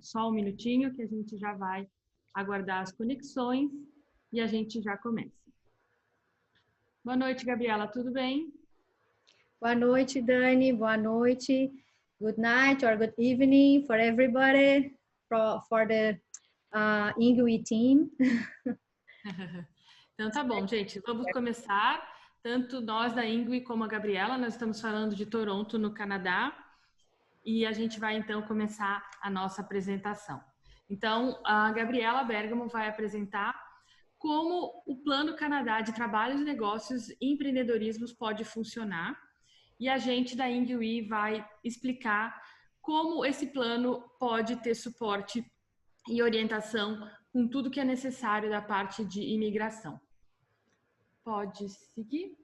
Só um minutinho que a gente já vai aguardar as conexões e a gente já começa. Boa noite, Gabriela, tudo bem? Boa noite, Dani. Boa noite. Good night or good evening for everybody, for the Ingui team. Então tá bom, gente, vamos começar. Tanto nós da Ingui como a Gabriela, nós estamos falando de Toronto, no Canadá, e a gente vai então começar a nossa apresentação. Então, a Gabriela Bergamo vai apresentar como o Plano Canadá de Trabalhos, Negócios e Empreendedorismo pode funcionar. E a gente da Ingui vai explicar como esse plano pode ter suporte e orientação com tudo que é necessário da parte de imigração. Pode seguir?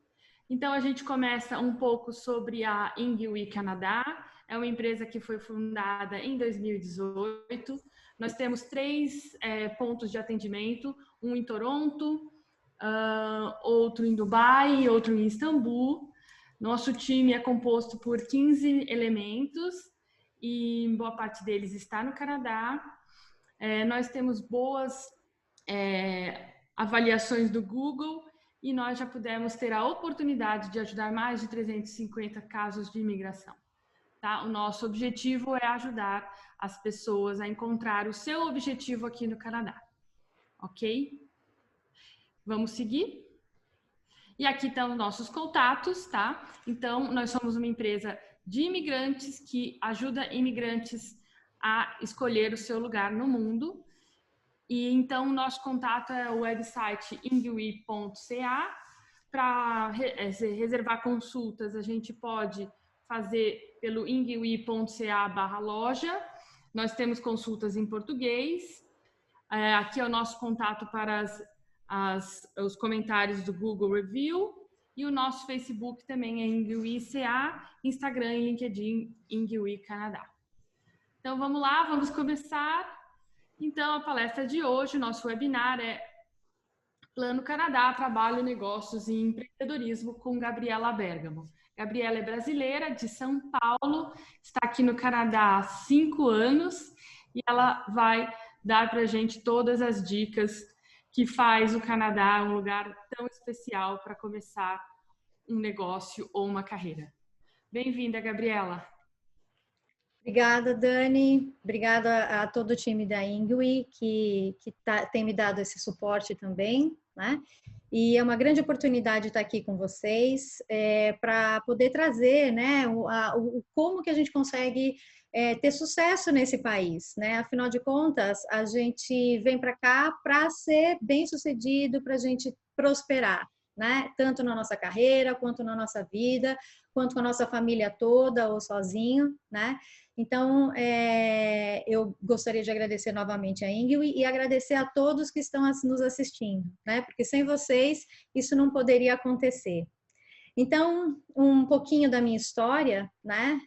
Então, a gente começa um pouco sobre a Ingui Canadá. É uma empresa que foi fundada em 2018. Nós temos 3 pontos de atendimento, um em Toronto, outro em Dubai, outro em Istambul. Nosso time é composto por 15 elementos e boa parte deles está no Canadá. Nós temos boas avaliações do Google e nós já pudemos ter a oportunidade de ajudar mais de 350 casos de imigração. Tá? O nosso objetivo é ajudar as pessoas a encontrar o seu objetivo aqui no Canadá. Ok? Vamos seguir? E aqui estão os nossos contatos, tá? Então, nós somos uma empresa de imigrantes que ajuda imigrantes a escolher o seu lugar no mundo. E então, o nosso contato é o website ingui.ca. Para reservar consultas, a gente pode fazer pelo ingui.ca/loja. Nós temos consultas em português. Aqui é o nosso contato para os comentários do Google Review. E o nosso Facebook também é InguiCA, Instagram e LinkedIn Ingui Canadá. Então, vamos lá, vamos começar. Então, a palestra de hoje, o nosso webinar é Plano Canadá, Trabalho, Negócios e Empreendedorismo com Gabriela Bergamo. Gabriela é brasileira, de São Paulo, está aqui no Canadá há 5 anos e ela vai dar para a gente todas as dicas que faz o Canadá um lugar tão especial para começar um negócio ou uma carreira. Bem-vinda, Gabriela. Obrigada, Dani. Obrigada a todo o time da Ingui que tem me dado esse suporte também, né? E é uma grande oportunidade estar aqui com vocês para poder trazer, né, como que a gente consegue ter sucesso nesse país, né? Afinal de contas, a gente vem para cá para ser bem-sucedido, para a gente prosperar, né? Tanto na nossa carreira, quanto na nossa vida, quanto com a nossa família toda ou sozinho, né? Então, eu gostaria de agradecer novamente a Ingui e agradecer a todos que estão nos assistindo, né? Porque sem vocês isso não poderia acontecer. Então, um pouquinho da minha história, né?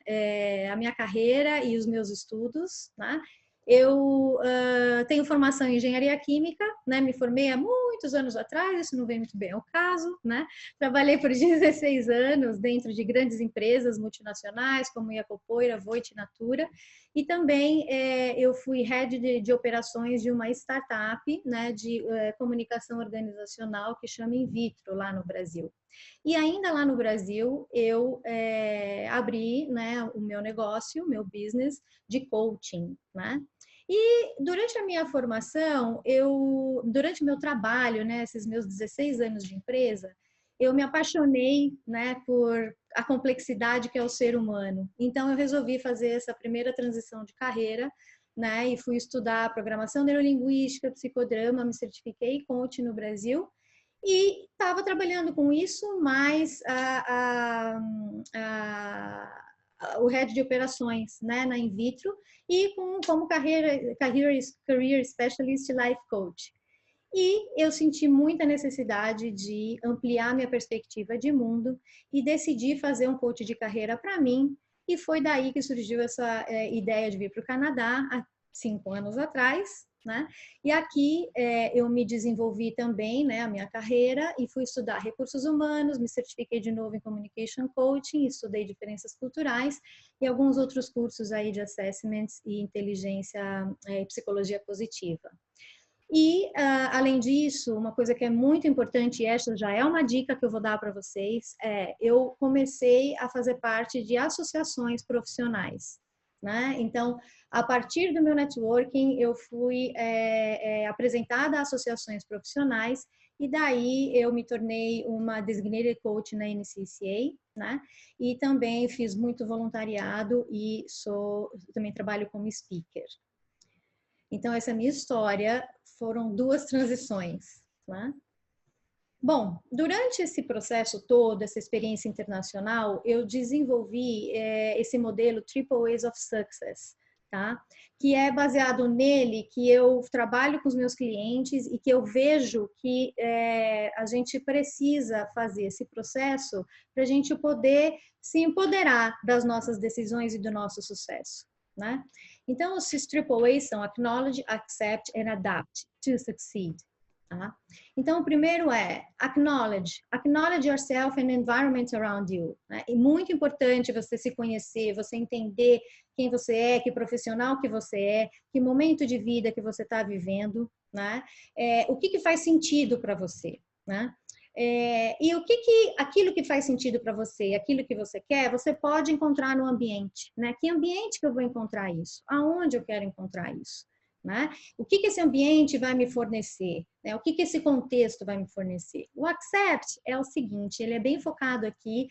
A minha carreira e os meus estudos, né? Eu tenho formação em engenharia química, né? Me formei há muitos anos atrás, isso não vem muito bem ao caso, né? Trabalhei por 16 anos dentro de grandes empresas multinacionais, como Iacopoira, Voit, Natura, e também eu fui head de operações de uma startup, né? De comunicação organizacional que chama Invitro, lá no Brasil. E ainda lá no Brasil, eu abri, né, o meu negócio, o meu business de coaching, né? E durante a minha formação, durante o meu trabalho, né, esses meus 16 anos de empresa, eu me apaixonei, né, por a complexidade que é o ser humano. Então, eu resolvi fazer essa primeira transição de carreira, né, e fui estudar programação neurolinguística, psicodrama, me certifiquei coach no Brasil, e estava trabalhando com isso, mais o head de operações, né, na Invitro, e como career specialist life coach. E eu senti muita necessidade de ampliar minha perspectiva de mundo e decidi fazer um coach de carreira para mim, e foi daí que surgiu essa ideia de vir para o Canadá há 5 anos atrás, né? E aqui eu me desenvolvi também, né, a minha carreira e fui estudar recursos humanos, me certifiquei de novo em Communication Coaching, estudei diferenças culturais e alguns outros cursos aí de assessments e inteligência e psicologia positiva. E, além disso, uma coisa que é muito importante, e esta já é uma dica que eu vou dar para vocês, eu comecei a fazer parte de associações profissionais, né? Então, a partir do meu networking, eu fui apresentada a associações profissionais e daí eu me tornei uma designated coach na NCCA, né? E também fiz muito voluntariado e também trabalho como speaker. Então, essa é a minha história, foram 2 transições, né? Bom, durante esse processo todo, essa experiência internacional, eu desenvolvi esse modelo Triple Ways of Success, tá? Que é baseado nele, que eu trabalho com os meus clientes e que eu vejo que a gente precisa fazer esse processo para a gente poder se empoderar das nossas decisões e do nosso sucesso, né? Então, esses Triple A's são Acknowledge, Accept and Adapt to Succeed. Tá? Então, o primeiro é Acknowledge yourself and the environment around you. Né? É muito importante você se conhecer, você entender quem você é, que profissional que você é, que momento de vida que você está vivendo, né? O que faz sentido para você, né? E aquilo que faz sentido para você, aquilo que você quer, você pode encontrar no ambiente, né? Que ambiente que eu vou encontrar isso? Aonde eu quero encontrar isso? Né? O que esse ambiente vai me fornecer? Né? O que esse contexto vai me fornecer? O Accept é o seguinte, ele é bem focado aqui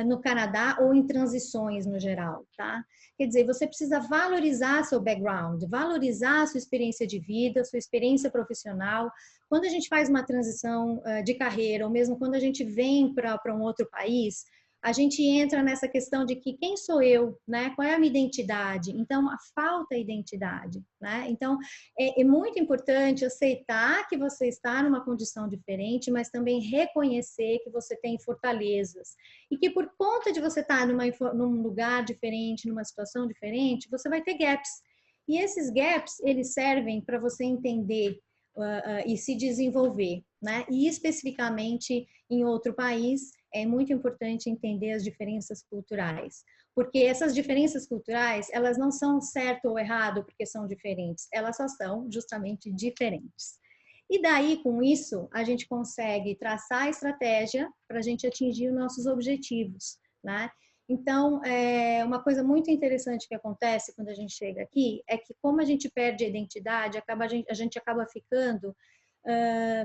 no Canadá ou em transições no geral, tá? Quer dizer, você precisa valorizar seu background, valorizar sua experiência de vida, sua experiência profissional. Quando a gente faz uma transição de carreira, ou mesmo quando a gente vem para um outro país, a gente entra nessa questão de que quem sou eu, né? Qual é a minha identidade? Então, falta identidade, né? Então, é muito importante aceitar que você está numa condição diferente, mas também reconhecer que você tem fortalezas e que por conta de você estar num lugar diferente, numa situação diferente, você vai ter gaps. E esses gaps, eles servem para você entender e se desenvolver, né? E especificamente em outro país, é muito importante entender as diferenças culturais, porque essas diferenças culturais, elas não são certo ou errado porque são diferentes, elas só são justamente diferentes. E daí, com isso, a gente consegue traçar a estratégia para a gente atingir os nossos objetivos, né? Então, uma coisa muito interessante que acontece quando a gente chega aqui é que, como a gente perde a identidade, a gente acaba ficando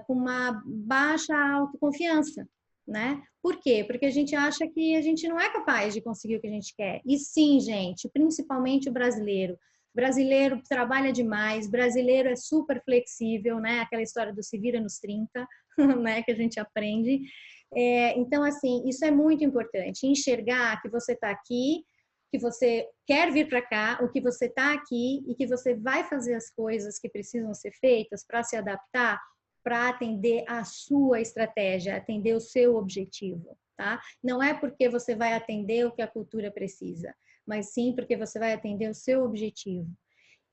com uma baixa autoconfiança, né? Por quê? Porque a gente acha que a gente não é capaz de conseguir o que a gente quer. E sim, gente, principalmente o brasileiro. Brasileiro trabalha demais, brasileiro é super flexível, né? Aquela história do se vira nos 30, né? Que a gente aprende. Então, assim, isso é muito importante. Enxergar que você está aqui, que você quer vir para cá, ou que você está aqui e que você vai fazer as coisas que precisam ser feitas para se adaptar, para atender a sua estratégia, atender o seu objetivo, tá? Não é porque você vai atender o que a cultura precisa, mas sim porque você vai atender o seu objetivo.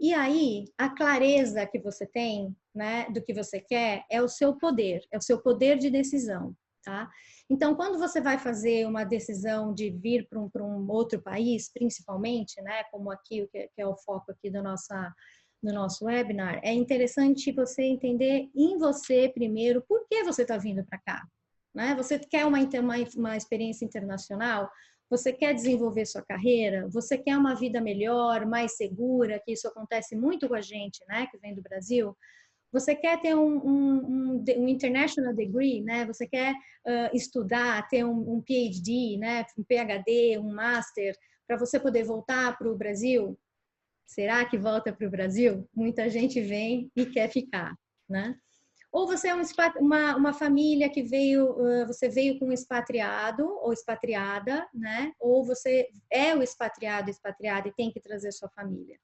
E aí, a clareza que você tem, né, do que você quer, é o seu poder de decisão, tá? Então, quando você vai fazer uma decisão de vir para um outro país, principalmente, né, como aqui, que é o foco aqui do nosso webinar, é interessante você entender em você primeiro por que você está vindo para cá, né? Você quer uma experiência internacional? Você quer desenvolver sua carreira? Você quer uma vida melhor, mais segura? Que isso acontece muito com a gente, né? Que vem do Brasil. Você quer ter um international degree, né? Você quer estudar, ter um PhD, né? Um PhD, um master, para você poder voltar para o Brasil? Será que volta para o Brasil? Muita gente vem e quer ficar, né? Ou você é uma família que você veio com um expatriado ou expatriada, né? Ou você é o expatriada e tem que trazer sua família,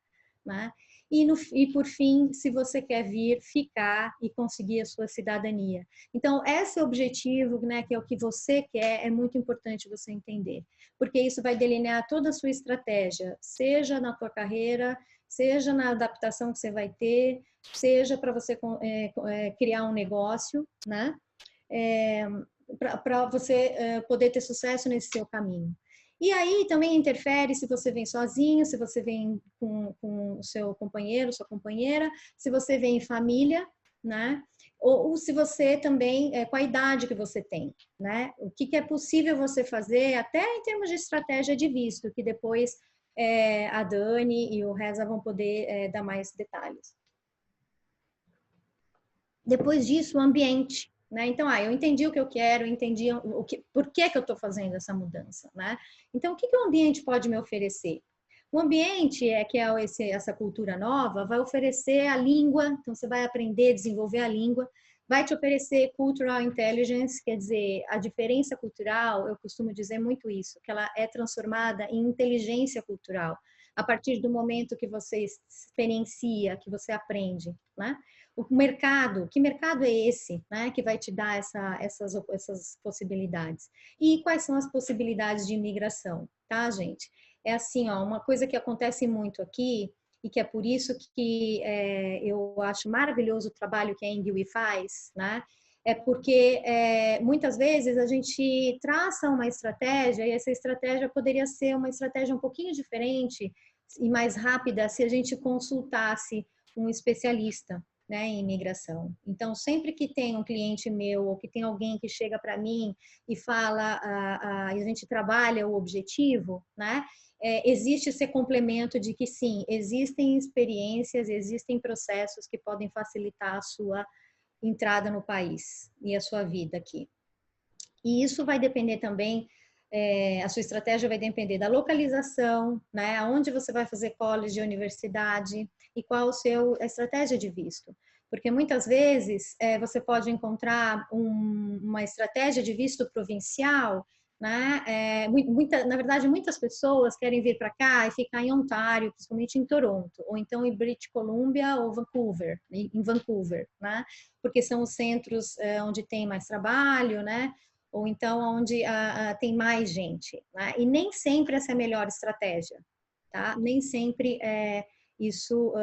né? E por fim, se você quer vir, ficar e conseguir a sua cidadania. Então, esse objetivo, né, que é o que você quer, é muito importante você entender, porque isso vai delinear toda a sua estratégia, seja na tua carreira, seja na adaptação que você vai ter, seja para você criar um negócio, né? Para você poder ter sucesso nesse seu caminho. E aí também interfere se você vem sozinho, se você vem com o seu companheiro, sua companheira, se você vem em família, né? Ou se você também, com a idade que você tem, né? O que é possível você fazer, até em termos de estratégia de visto, que depois a Dani e o Reza vão poder dar mais detalhes. Depois disso, o ambiente, né? Então, eu entendi o que eu quero, entendi por que eu estou fazendo essa mudança, né? Então, o que o ambiente pode me oferecer? O ambiente, que é essa cultura nova, vai oferecer a língua, então você vai aprender a desenvolver a língua, vai te oferecer cultural intelligence, quer dizer, a diferença cultural, eu costumo dizer muito isso, que ela é transformada em inteligência cultural, a partir do momento que você experiencia, que você aprende, né? O mercado, que mercado é esse, né, que vai te dar essas possibilidades? E quais são as possibilidades de imigração, tá, gente? É assim, ó, uma coisa que acontece muito aqui, e que é por isso que eu acho maravilhoso o trabalho que a Ingui faz, né? É porque muitas vezes a gente traça uma estratégia e essa estratégia poderia ser uma estratégia um pouquinho diferente e mais rápida se a gente consultasse um especialista, né, em imigração. Então, sempre que tem um cliente meu ou que tem alguém que chega para mim e fala, a gente trabalha o objetivo, né, existe esse complemento de que sim, existem experiências, existem processos que podem facilitar a sua entrada no país e a sua vida aqui. E isso vai depender também, a sua estratégia vai depender da localização, né? Aonde você vai fazer college, universidade e qual a estratégia de visto. Porque muitas vezes você pode encontrar uma estratégia de visto provincial, né? Na verdade, muitas pessoas querem vir para cá e ficar em Ontário, principalmente em Toronto, ou então em British Columbia ou Vancouver, em Vancouver, né? Porque são os centros onde tem mais trabalho, né? Ou então onde tem mais gente, né? E nem sempre essa é a melhor estratégia, tá? Nem sempre isso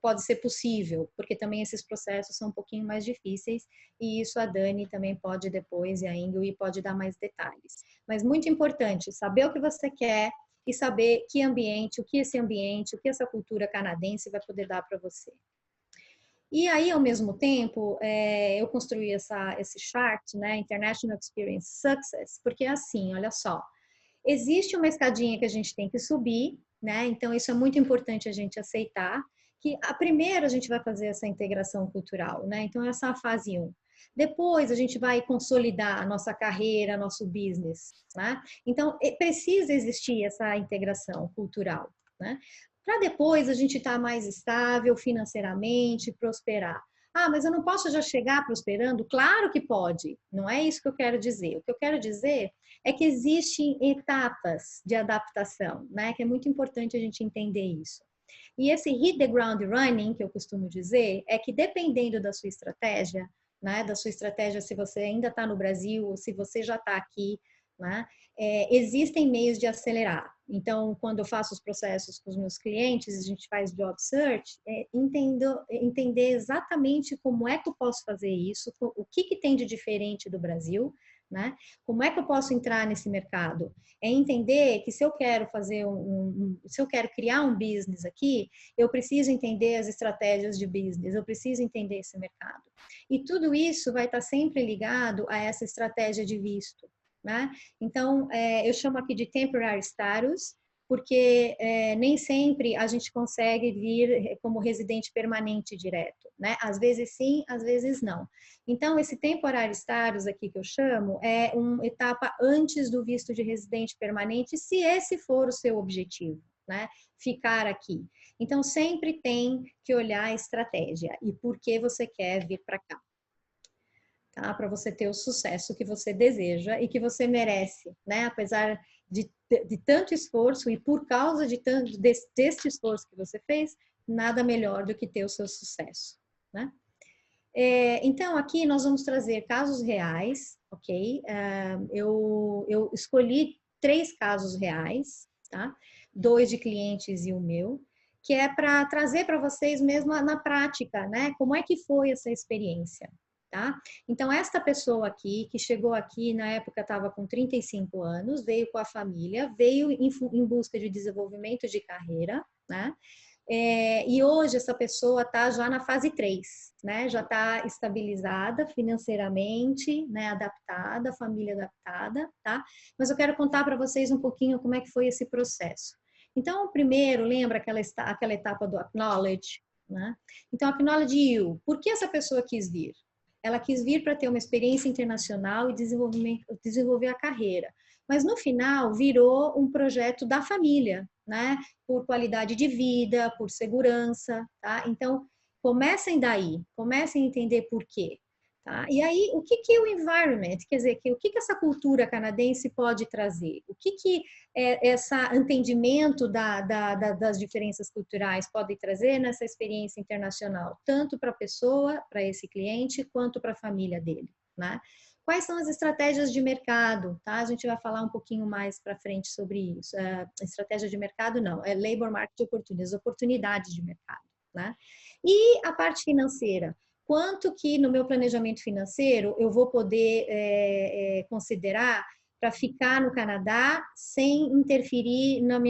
pode ser possível, porque também esses processos são um pouquinho mais difíceis, e isso a Dani também pode depois, e a Ingui pode dar mais detalhes. Mas muito importante, saber o que você quer e saber que ambiente, o que essa cultura canadense vai poder dar para você. E aí, ao mesmo tempo, eu construí esse chart, né, International Experience Success, porque é assim, olha só, existe uma escadinha que a gente tem que subir, né, então isso é muito importante a gente aceitar, que primeiro a gente vai fazer essa integração cultural, né, então essa é a fase 1. Depois a gente vai consolidar a nossa carreira, nosso business, né, então precisa existir essa integração cultural, né, para depois a gente estar mais estável financeiramente, prosperar. Ah, mas eu não posso já chegar prosperando? Claro que pode, não é isso que eu quero dizer. O que eu quero dizer é que existem etapas de adaptação, né? Que é muito importante a gente entender isso. E esse hit the ground running, que eu costumo dizer, é que dependendo da sua estratégia, né? Da sua estratégia se você ainda está no Brasil ou se você já está aqui, né? Existem meios de acelerar. Então, quando eu faço os processos com os meus clientes, a gente faz job search, entender exatamente como é que eu posso fazer isso, o que tem de diferente do Brasil, né? Como é que eu posso entrar nesse mercado? É entender que se eu quero fazer se eu quero criar um business aqui, eu preciso entender as estratégias de business, eu preciso entender esse mercado. E tudo isso vai estar sempre ligado a essa estratégia de visto, né? Então, eu chamo aqui de temporary status, porque nem sempre a gente consegue vir como residente permanente direto, né? Às vezes sim, às vezes não. Então, esse temporary status aqui que eu chamo é uma etapa antes do visto de residente permanente, se esse for o seu objetivo, né? Ficar aqui. Então, sempre tem que olhar a estratégia e por que você quer vir para cá. Tá? Para você ter o sucesso que você deseja e que você merece, né? Apesar de tanto esforço e por causa deste esforço que você fez, nada melhor do que ter o seu sucesso, né? Então, aqui nós vamos trazer casos reais, ok? Eu escolhi 3 casos reais, tá? 2 de clientes e o meu. que é para trazer para vocês mesmo na prática, né? Como é que foi essa experiência, tá? Então, esta pessoa aqui, que chegou aqui, na época estava com 35 anos, veio com a família, veio em busca de desenvolvimento de carreira, né? E hoje essa pessoa está já na fase 3, né? Já está estabilizada financeiramente, né? Adaptada, família adaptada, tá? Mas eu quero contar para vocês um pouquinho como é que foi esse processo. Então, primeiro, lembra aquela etapa do acknowledge, né? Então, acknowledge you. Por que essa pessoa quis vir? Ela quis vir para ter uma experiência internacional e desenvolver a carreira. Mas no final virou um projeto da família, né? Por qualidade de vida, por segurança, tá? Então, comecem daí, comecem a entender por quê. Tá? E aí, o que é o environment? Quer dizer, o que essa cultura canadense pode trazer? O que esse entendimento das diferenças culturais pode trazer nessa experiência internacional, tanto para a pessoa, para esse cliente, quanto para a família dele, né? Quais são as estratégias de mercado, tá? A gente vai falar um pouquinho mais para frente sobre isso. Estratégia de mercado não, é labor market opportunities, oportunidades de mercado, né? E a parte financeira, quanto que no meu planejamento financeiro eu vou poder considerar para ficar no Canadá sem interferir no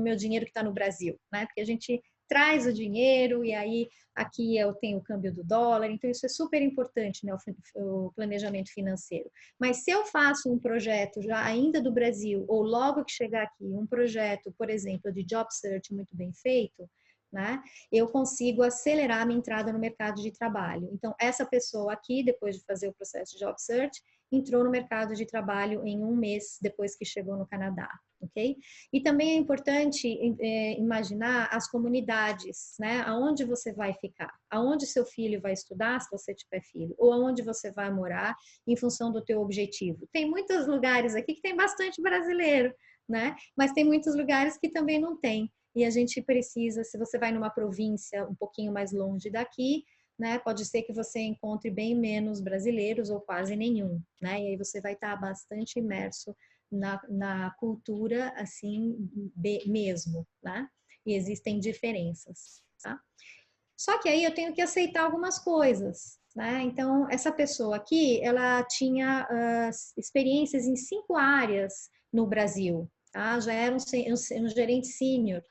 meu dinheiro que está no Brasil, né? Porque a gente traz o dinheiro e aí aqui eu tenho o câmbio do dólar, então isso é super importante, né, o planejamento financeiro. Mas se eu faço um projeto já ainda do Brasil, ou logo que chegar aqui, um projeto, por exemplo, de job search muito bem feito, né, eu consigo acelerar a minha entrada no mercado de trabalho. Então, essa pessoa aqui, depois de fazer o processo de job search, entrou no mercado de trabalho em 1 mês depois que chegou no Canadá, ok? E também é importante imaginar as comunidades, né? Aonde você vai ficar, aonde seu filho vai estudar, se você tiver filho, ou aonde você vai morar em função do teu objetivo. Tem muitos lugares aqui que tem bastante brasileiro, né? Mas tem muitos lugares que também não tem. E a gente precisa, se você vai numa província um pouquinho mais longe daqui, né, pode ser que você encontre bem menos brasileiros ou quase nenhum, né? E aí você vai estar bastante imerso na cultura, assim, mesmo, né? E existem diferenças, tá? Só que aí eu tenho que aceitar algumas coisas, né? Então, essa pessoa aqui, ela tinha experiências em 5 áreas no Brasil, tá? Já era um gerente sênior,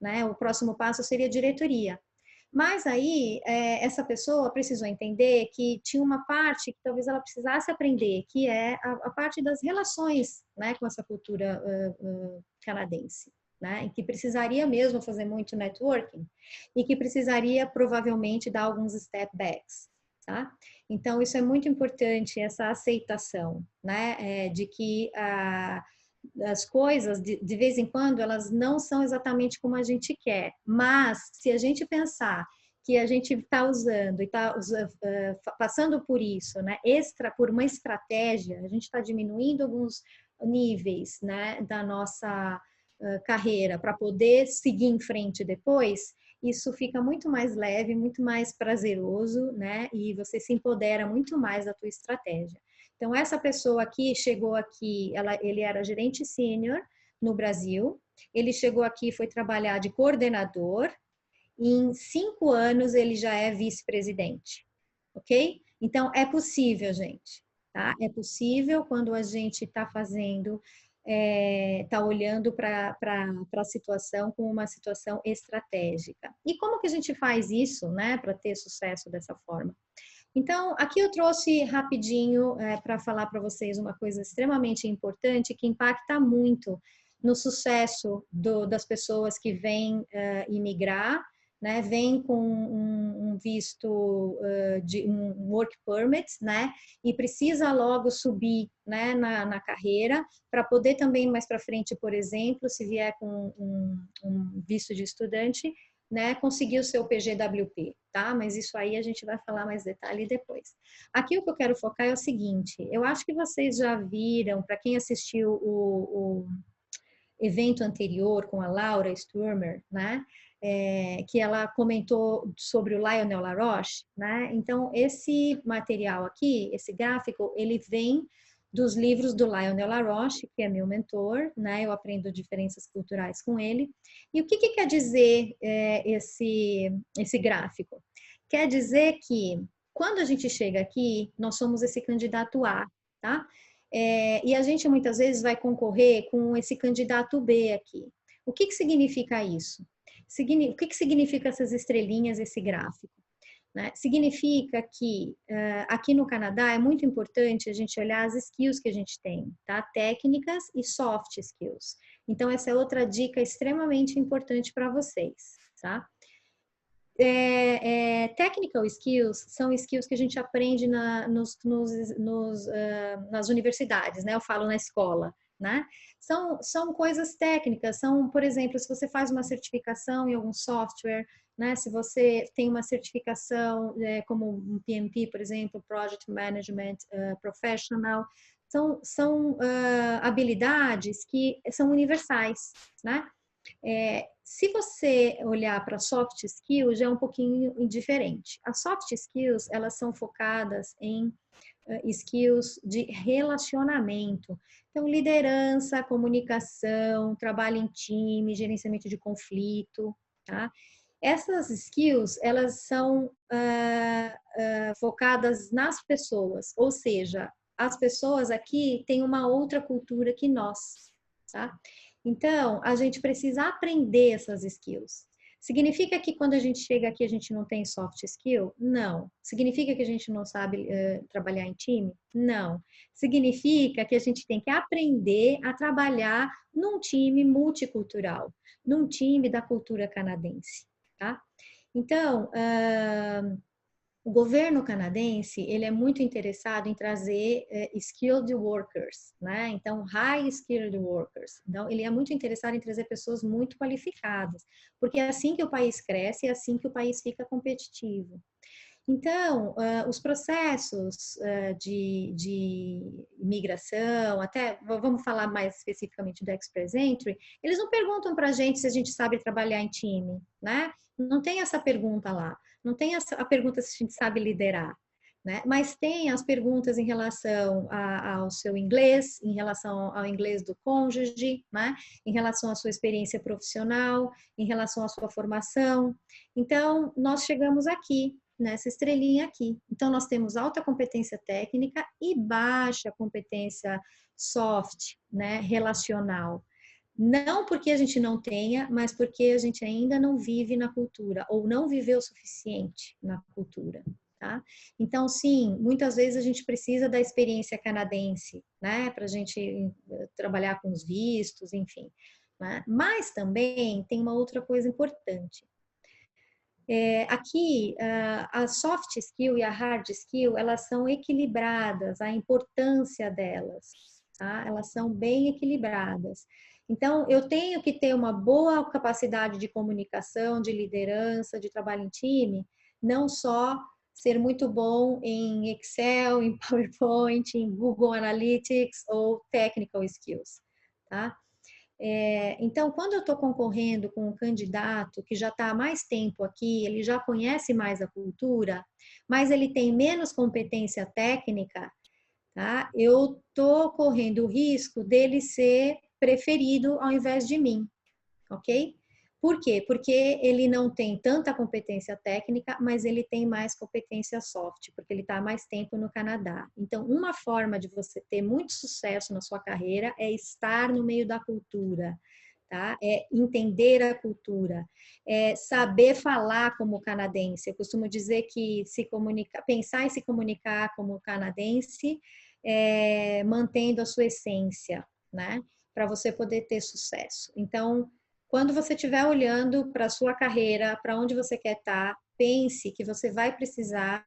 né? O próximo passo seria diretoria. Mas aí, essa pessoa precisou entender que tinha uma parte que talvez ela precisasse aprender, que é a parte das relações, né, com essa cultura canadense, né, e que precisaria mesmo fazer muito networking e que precisaria provavelmente dar alguns step backs, tá? Então, isso é muito importante, essa aceitação, né, de que as coisas, de vez em quando, elas não são exatamente como a gente quer. Mas, se a gente pensar que a gente está usando e está passando por isso, né, por uma estratégia, a gente está diminuindo alguns níveis, né, da nossa carreira para poder seguir em frente depois, isso fica muito mais leve, muito mais prazeroso, né, e você se empodera muito mais da tua estratégia. Então, essa pessoa aqui chegou aqui, ele era gerente sênior no Brasil, ele chegou aqui, foi trabalhar de coordenador, e em 5 anos ele já é vice-presidente, ok? Então, é possível, gente, tá? É possível quando a gente está fazendo, está olhando para a situação como uma situação estratégica. E como que a gente faz isso, né, para ter sucesso dessa forma? Então, aqui eu trouxe rapidinho para falar para vocês uma coisa extremamente importante que impacta muito no sucesso das pessoas que vêm imigrar, né? Vêm com um visto de um work permit, né? E precisa logo subir, né, na carreira para poder também mais para frente, por exemplo, se vier com um visto de estudante, né, conseguir o seu PGWP, tá? Mas isso aí a gente vai falar mais detalhe depois. Aqui o que eu quero focar é o seguinte, eu acho que vocês já viram, para quem assistiu o evento anterior com a Laura Sturmer, né, que ela comentou sobre o Lionel LaRoche, né? Então, esse material aqui, esse gráfico, ele vem dos livros do Lionel LaRoche, que é meu mentor, né? Eu aprendo diferenças culturais com ele. E o que quer dizer esse gráfico? Quer dizer que quando a gente chega aqui, nós somos esse candidato A, tá? E a gente muitas vezes vai concorrer com esse candidato B aqui. O que significa isso? O que significa essas estrelinhas, esse gráfico? Né? Significa que aqui no Canadá é muito importante a gente olhar as skills que a gente tem, tá? Técnicas e soft skills. Então, essa é outra dica extremamente importante para vocês, tá? Technical skills são skills que a gente aprende nas universidades, né? Eu falo na escola, né? São coisas técnicas, são, por exemplo, se você faz uma certificação em algum software, né? Se você tem uma certificação como um PMP, por exemplo, Project Management Professional, são habilidades que são universais, né? Se você olhar para soft skills, já é um pouquinho diferente. As soft skills, elas são focadas em skills de relacionamento. Então, liderança, comunicação, trabalho em time, gerenciamento de conflito, tá? Essas skills, elas são focadas nas pessoas, ou seja, as pessoas aqui têm uma outra cultura que nós, tá? Então, a gente precisa aprender essas skills. Significa que quando a gente chega aqui a gente não tem soft skill? Não. Significa que a gente não sabe trabalhar em time? Não. Significa que a gente tem que aprender a trabalhar num time multicultural, num time da cultura canadense, tá? Então, o governo canadense, ele é muito interessado em trazer skilled workers, né? Então, high skilled workers. Então, ele é muito interessado em trazer pessoas muito qualificadas, porque é assim que o país cresce, é assim que o país fica competitivo. Então, os processos de imigração, até vamos falar mais especificamente do Express Entry, eles não perguntam para a gente se a gente sabe trabalhar em time, né? Não tem essa pergunta lá. Não tem a pergunta se a gente sabe liderar, né? Mas tem as perguntas em relação ao seu inglês, em relação ao inglês do cônjuge, né? Em relação à sua experiência profissional, em relação à sua formação. Então, nós chegamos aqui, nessa estrelinha aqui. Então, nós temos alta competência técnica e baixa competência soft, né? Relacional. Não porque a gente não tenha, mas porque a gente ainda não vive na cultura ou não viveu o suficiente na cultura, tá? Então, sim, muitas vezes a gente precisa da experiência canadense, né? Para a gente trabalhar com os vistos, enfim. Né? Mas também tem uma outra coisa importante. Aqui, a soft skill e a hard skill, elas são equilibradas, a importância delas, tá? Elas são bem equilibradas. Então, eu tenho que ter uma boa capacidade de comunicação, de liderança, de trabalho em time, não só ser muito bom em Excel, em PowerPoint, em Google Analytics ou technical skills, tá? Então, quando eu estou concorrendo com um candidato que já está há mais tempo aqui, ele já conhece mais a cultura, mas ele tem menos competência técnica, tá? Eu estou correndo o risco dele ser preferido ao invés de mim, ok? Por quê? Porque ele não tem tanta competência técnica, mas ele tem mais competência soft, porque ele está há mais tempo no Canadá. Então, uma forma de você ter muito sucesso na sua carreira é estar no meio da cultura, tá? É entender a cultura, é saber falar como canadense. Eu costumo dizer que pensar e se comunicar como canadense, mantendo a sua essência, né? Para você poder ter sucesso. Então, quando você estiver olhando para a sua carreira, para onde você quer estar, pense que você vai precisar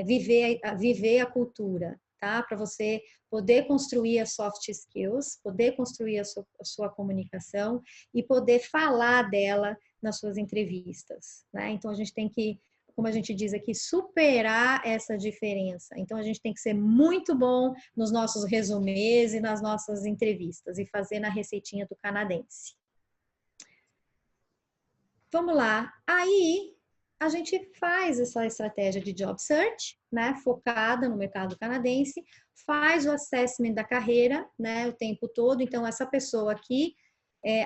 viver a cultura, tá? Para você poder construir as soft skills, poder construir a sua comunicação e poder falar dela nas suas entrevistas, né? Então, a gente tem que, como a gente diz aqui, superar essa diferença. Então, a gente tem que ser muito bom nos nossos resumês e nas nossas entrevistas e fazer na receitinha do canadense. Vamos lá. Aí, a gente faz essa estratégia de job search, né, focada no mercado canadense, faz o assessment da carreira, né, o tempo todo. Então, essa pessoa aqui,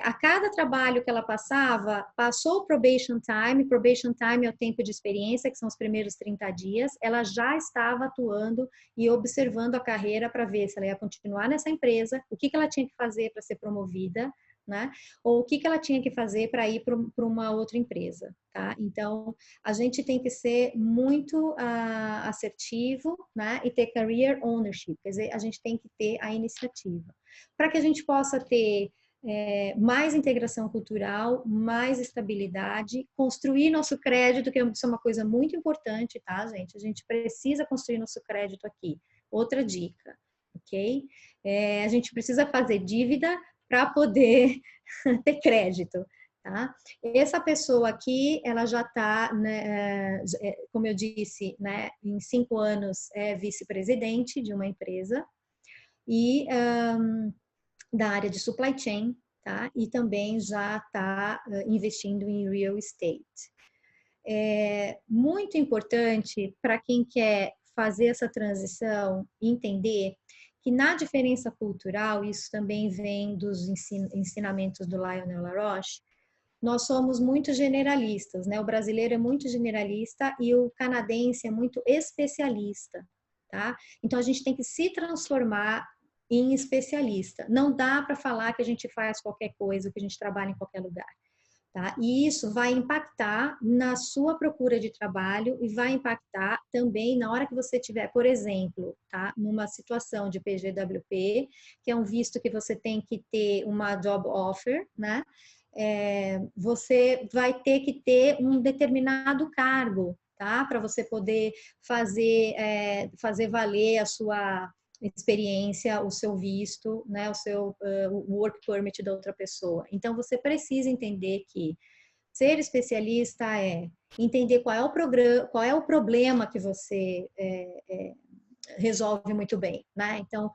a cada trabalho que ela passava, passou o probation time é o tempo de experiência, que são os primeiros 30 dias, ela já estava atuando e observando a carreira para ver se ela ia continuar nessa empresa, o que ela tinha que fazer para ser promovida, né? Ou o que ela tinha que fazer para ir para uma outra empresa, tá? Então, a gente tem que ser muito assertivo, né? E ter career ownership, quer dizer, a gente tem que ter a iniciativa. Para que a gente possa ter mais integração cultural, mais estabilidade, construir nosso crédito, que isso é uma coisa muito importante, tá, gente? A gente precisa construir nosso crédito aqui. Outra dica, ok? A gente precisa fazer dívida para poder ter crédito, tá? Essa pessoa aqui, ela já está, né, como eu disse, né, em 5 anos é vice-presidente de uma empresa e da área de supply chain, tá? E também já está investindo em real estate. É muito importante para quem quer fazer essa transição entender que na diferença cultural, isso também vem dos ensinamentos do Lionel LaRoche, nós somos muito generalistas, né? O brasileiro é muito generalista e o canadense é muito especialista, tá? Então a gente tem que se transformar em especialista. Não dá para falar que a gente faz qualquer coisa, que a gente trabalha em qualquer lugar. Tá? E isso vai impactar na sua procura de trabalho e vai impactar também na hora que você tiver, por exemplo, tá? Numa situação de PGWP, que é um visto que você tem que ter uma job offer, né? Você vai ter que ter um determinado cargo, tá? Para você poder fazer valer a sua experiência, o seu visto, né, o seu work permit da outra pessoa. Então, você precisa entender que ser especialista é entender qual é o problema que você resolve muito bem, né? Então,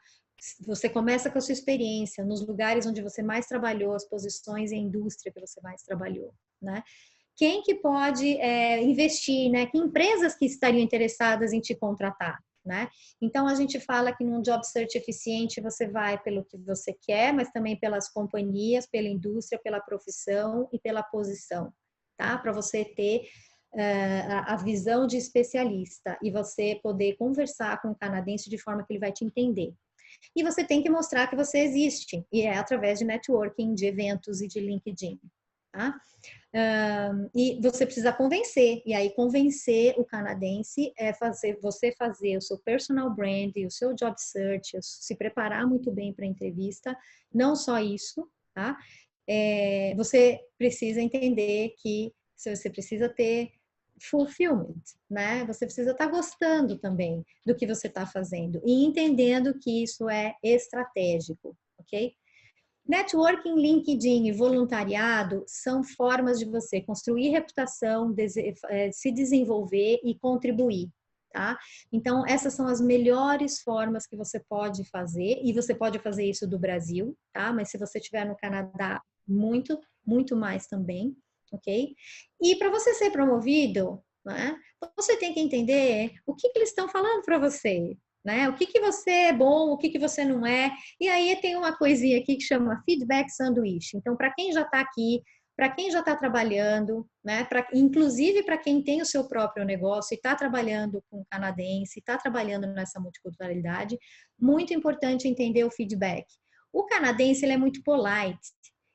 você começa com a sua experiência nos lugares onde você mais trabalhou, as posições e a indústria que você mais trabalhou, né? Quem que pode investir, né? Que empresas que estariam interessadas em te contratar? Né? Então, a gente fala que num job search eficiente você vai pelo que você quer, mas também pelas companhias, pela indústria, pela profissão e pela posição, tá? Para você ter a visão de especialista e você poder conversar com o canadense de forma que ele vai te entender. E você tem que mostrar que você existe, e é através de networking, de eventos e de LinkedIn, tá? E você precisa convencer, e aí convencer o canadense é você fazer o seu personal brand, o seu job search, se preparar muito bem para a entrevista, não só isso, tá? Você precisa entender que você precisa ter fulfillment, né? Você precisa estar gostando também do que você está fazendo e entendendo que isso é estratégico, ok? Networking, LinkedIn e voluntariado são formas de você construir reputação, se desenvolver e contribuir, tá? Então, essas são as melhores formas que você pode fazer, e você pode fazer isso do Brasil, tá? Mas se você estiver no Canadá, muito, muito mais também, ok? E para você ser promovido, né, você tem que entender o que eles estão falando para você, né? O que você é bom, o que você não é. E aí tem uma coisinha aqui que chama feedback sanduíche. Então, para quem já está aqui, para quem já está trabalhando, né? Inclusive para quem tem o seu próprio negócio e está trabalhando com canadense, está trabalhando nessa multiculturalidade, muito importante entender o feedback. O canadense ele é muito polite.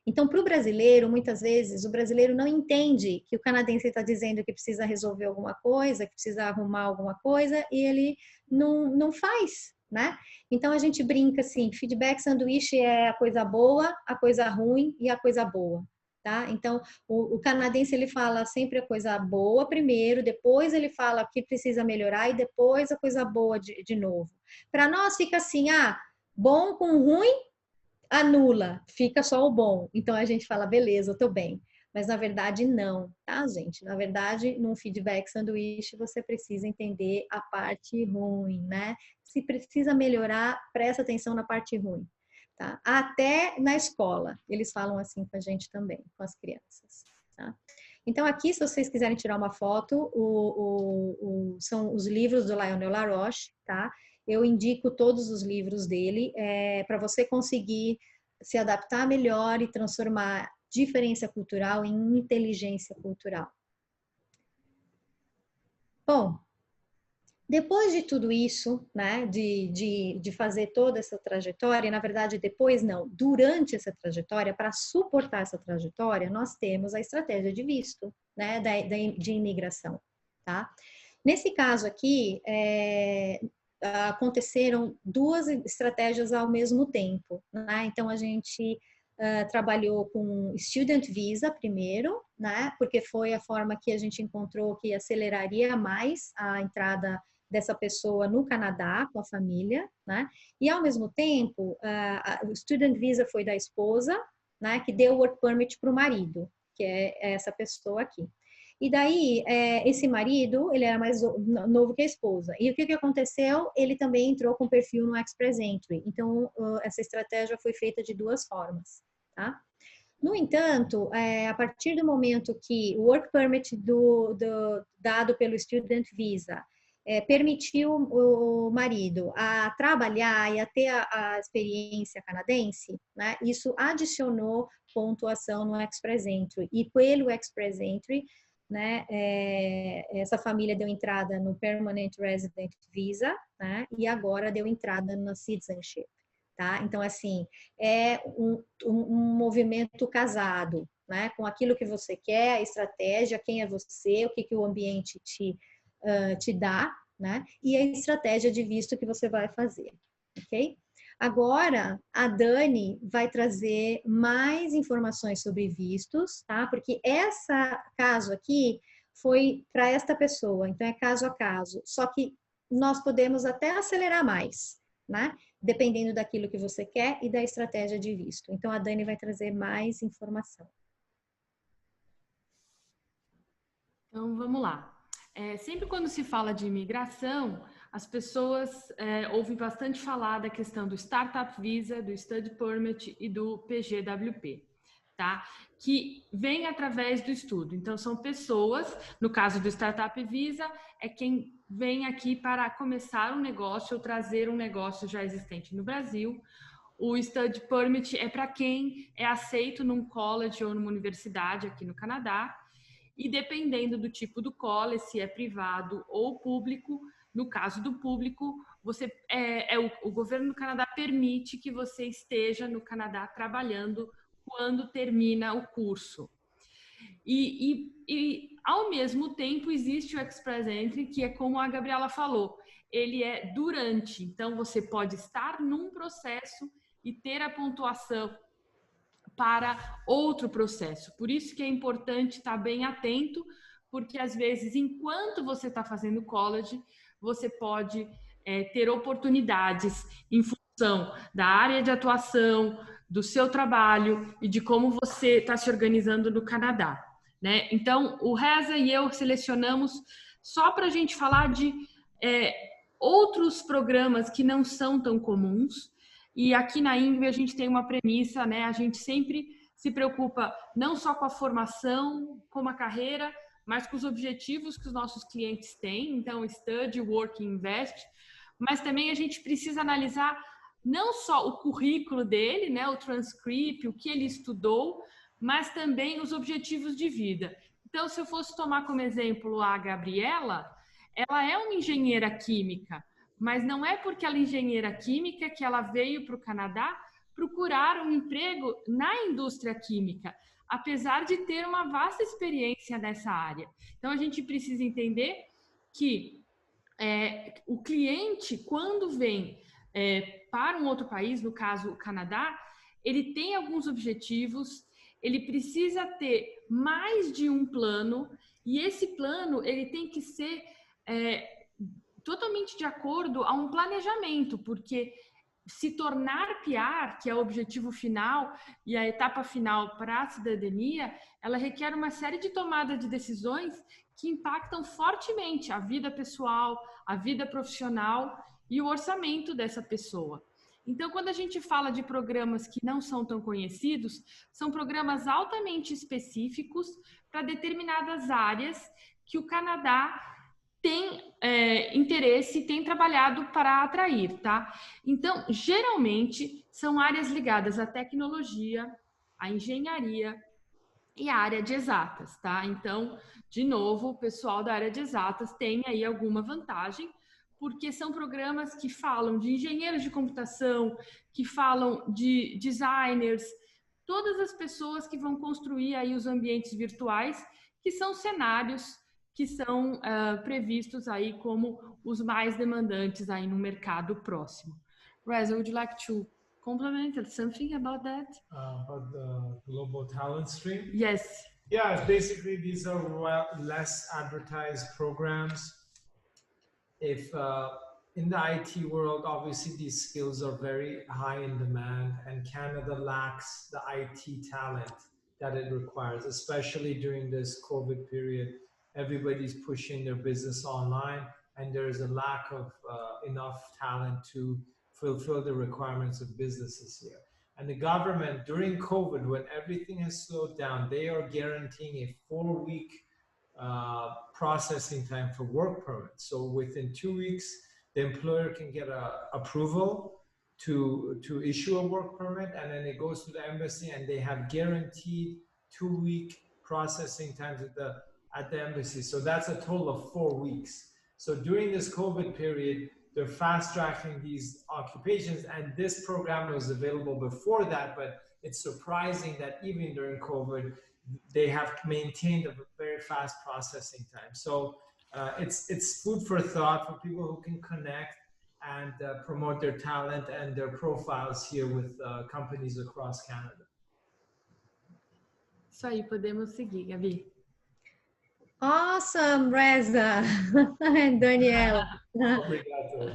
Então, para o brasileiro, muitas vezes, o brasileiro não entende que o canadense está dizendo que precisa resolver alguma coisa, que precisa arrumar alguma coisa, e ele não faz, né? Então, a gente brinca assim, feedback sanduíche é a coisa boa, a coisa ruim e a coisa boa, tá? Então, o canadense, ele fala sempre a coisa boa primeiro, depois ele fala o que precisa melhorar e depois a coisa boa de novo. Para nós fica assim, bom com ruim, anula, fica só o bom. Então a gente fala, beleza, eu tô bem. Mas na verdade não, tá, gente? Na verdade, num feedback sanduíche, você precisa entender a parte ruim, né? Se precisa melhorar, presta atenção na parte ruim, tá? Até na escola, eles falam assim com a gente também, com as crianças, tá? Então, aqui, se vocês quiserem tirar uma foto, são os livros do Lionel LaRoche, tá? Eu indico todos os livros dele para você conseguir se adaptar melhor e transformar diferença cultural em inteligência cultural. Bom, depois de tudo isso, né, de fazer toda essa trajetória, na verdade, depois não, durante essa trajetória, para suportar essa trajetória, nós temos a estratégia de visto, né, de imigração, tá? Nesse caso aqui, aconteceram duas estratégias ao mesmo tempo, né? Então, a gente trabalhou com Student Visa primeiro, né? Porque foi a forma que a gente encontrou que aceleraria mais a entrada dessa pessoa no Canadá com a família, né? E ao mesmo tempo, o Student Visa foi da esposa, né? Que deu o Work Permit para o marido, que é essa pessoa aqui. E daí, esse marido, ele era mais novo que a esposa. E o que aconteceu? Ele também entrou com perfil no Express Entry. Então, essa estratégia foi feita de duas formas, tá? No entanto, a partir do momento que o Work Permit dado pelo Student Visa permitiu o marido a trabalhar e a ter a experiência canadense, né? Isso adicionou pontuação no Express Entry. E pelo Express Entry, né, essa família deu entrada no Permanent Resident Visa, né, e agora deu entrada na Citizenship, tá? Então, assim, é um movimento casado, né, com aquilo que você quer, a estratégia, quem é você, o que o ambiente te dá, né, e a estratégia de visto que você vai fazer, ok? Agora, a Dani vai trazer mais informações sobre vistos, tá? Porque esse caso aqui foi para esta pessoa, então é caso a caso. Só que nós podemos até acelerar mais, né? Dependendo daquilo que você quer e da estratégia de visto. Então, a Dani vai trazer mais informação. Então, vamos lá. Sempre quando se fala de imigração, as pessoas ouvem bastante falar da questão do Startup Visa, do Study Permit e do PGWP, tá? Que vem através do estudo. Então, são pessoas, no caso do Startup Visa, é quem vem aqui para começar um negócio ou trazer um negócio já existente no Brasil. O Study Permit é para quem é aceito num college ou numa universidade aqui no Canadá. E dependendo do tipo do college, se é privado ou público, no caso do público, o governo do Canadá permite que você esteja no Canadá trabalhando quando termina o curso. E ao mesmo tempo existe o Express Entry, que é como a Gabriela falou, ele é durante, então você pode estar num processo e ter a pontuação para outro processo. Por isso que é importante estar bem atento, porque às vezes, enquanto você está fazendo college, você pode ter oportunidades em função da área de atuação, do seu trabalho e de como você está se organizando no Canadá, né? Então, o Reza e eu selecionamos só para a gente falar de outros programas que não são tão comuns. E aqui na INGWE a gente tem uma premissa, né? A gente sempre se preocupa não só com a formação, como a carreira, mas com os objetivos que os nossos clientes têm. Então, Study, Work, Invest. Mas também a gente precisa analisar não só o currículo dele, né? O transcript, o que ele estudou, mas também os objetivos de vida. Então, se eu fosse tomar como exemplo a Gabriela, ela é uma engenheira química, mas não é porque ela é engenheira química que ela veio para o Canadá procurar um emprego na indústria química, apesar de ter uma vasta experiência nessa área. Então, a gente precisa entender que o cliente, quando vem para um outro país, no caso o Canadá, ele tem alguns objetivos, ele precisa ter mais de um plano, e esse plano ele tem que ser totalmente de acordo a um planejamento, porque se tornar PR, que é o objetivo final e a etapa final para a cidadania, ela requer uma série de tomadas de decisões que impactam fortemente a vida pessoal, a vida profissional e o orçamento dessa pessoa. Então, quando a gente fala de programas que não são tão conhecidos, são programas altamente específicos para determinadas áreas que o Canadá tem interesse e tem trabalhado para atrair, tá? Então, geralmente, são áreas ligadas à tecnologia, à engenharia e à área de exatas, tá? Então, de novo, o pessoal da área de exatas tem aí alguma vantagem, porque são programas que falam de engenheiros de computação, que falam de designers, todas as pessoas que vão construir aí os ambientes virtuais, que são cenários que são previstos aí como os mais demandantes aí no mercado próximo. Reza, would you like to complement something about that? About the global talent stream? Yes. Yeah, basically these are less advertised programs. If in the IT world, obviously these skills are very high in demand, and Canada lacks the IT talent that it requires, especially during this COVID period. Everybody's pushing their business online, and there's a lack of enough talent to fulfill the requirements of businesses here. And the government, during COVID, when everything has slowed down, they are guaranteeing a 4-week processing time for work permits. So within 2 weeks, the employer can get approval to issue a work permit, and then it goes to the embassy, and they have guaranteed 2-week processing times at the embassy. So that's a total of 4 weeks. So during this COVID period, they're fast tracking these occupations, and this program was available before that, but it's surprising that even during COVID, they have maintained a very fast processing time. So it's food for thought for people who can connect and promote their talent and their profiles here with companies across Canada. Isso aí, podemos seguir, Gabi. Awesome, Reza and Daniela. Obrigado.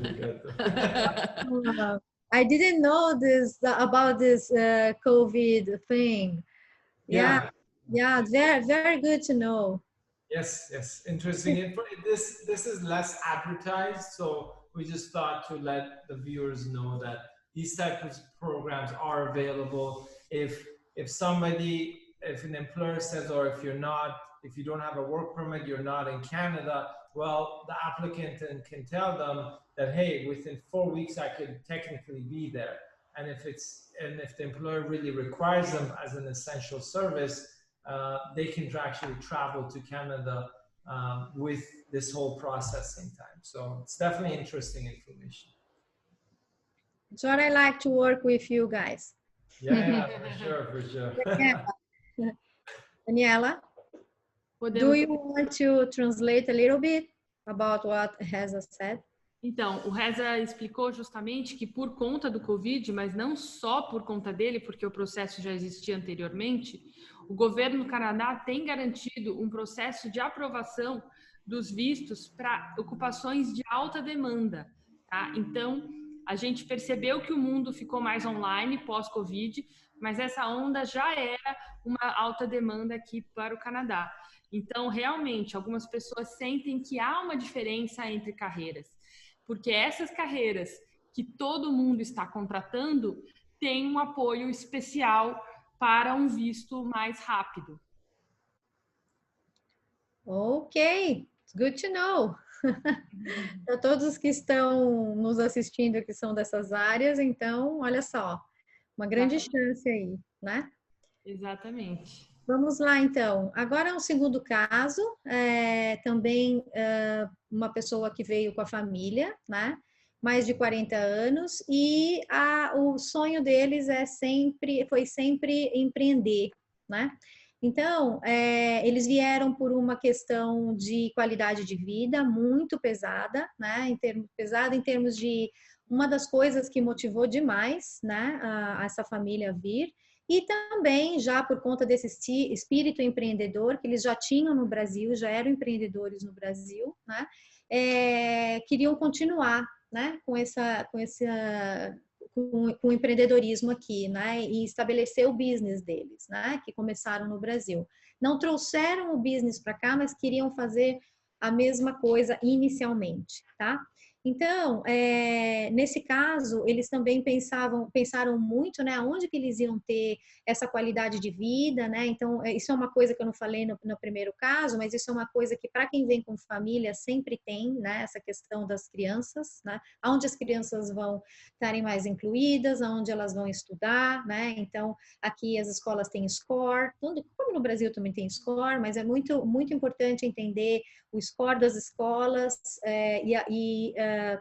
I didn't know this about this COVID thing. Yeah, very, very good to know. Yes, interesting. This is less advertised, so we just thought to let the viewers know that these types of programs are available. If an employer says, or if you don't have a work permit, you're not in Canada, well, the applicant can tell them that, hey, within 4 weeks I could technically be there. And if the employer really requires them as an essential service, they can actually travel to Canada with this whole processing time. So it's definitely interesting information. That's what I like to work with you guys. Yeah, for sure. Daniela, do you want to translate a little bit about what Reza said? Então, o Reza explicou justamente que por conta do Covid, mas não só por conta dele, porque o processo já existia anteriormente, o governo do Canadá tem garantido um processo de aprovação dos vistos para ocupações de alta demanda, tá? Então, a gente percebeu que o mundo ficou mais online pós-Covid, mas essa onda já era uma alta demanda aqui para o Canadá. Então, realmente, algumas pessoas sentem que há uma diferença entre carreiras, porque essas carreiras que todo mundo está contratando têm um apoio especial para um visto mais rápido. Ok, it's good to know. Para todos os que estão nos assistindo que são dessas áreas, então, olha só, uma grande chance aí, né? Exatamente. Vamos lá, então. Agora, um segundo caso, também uma pessoa que veio com a família, né? Mais de 40 anos, e o sonho deles foi sempre empreender, né? Então, eles vieram por uma questão de qualidade de vida muito pesada, né? Em termos de uma das coisas que motivou demais, né? Essa família a vir. E também, já por conta desse espírito empreendedor que eles já tinham no Brasil, já eram empreendedores no Brasil, né? Queriam continuar, né? Com o empreendedorismo aqui, né? E estabelecer o business deles, né? Que começaram no Brasil. Não trouxeram o business para cá, mas queriam fazer a mesma coisa inicialmente, tá? Então, nesse caso, eles também pensaram muito, né, aonde que eles iam ter essa qualidade de vida, né? Então, isso é uma coisa que eu não falei no primeiro caso, mas isso é uma coisa que para quem vem com família sempre tem, né, essa questão das crianças, né? Aonde as crianças vão estarem mais incluídas, aonde elas vão estudar, né? Então, aqui as escolas têm score, como no Brasil também tem score, mas é muito, muito importante entender o score das escolas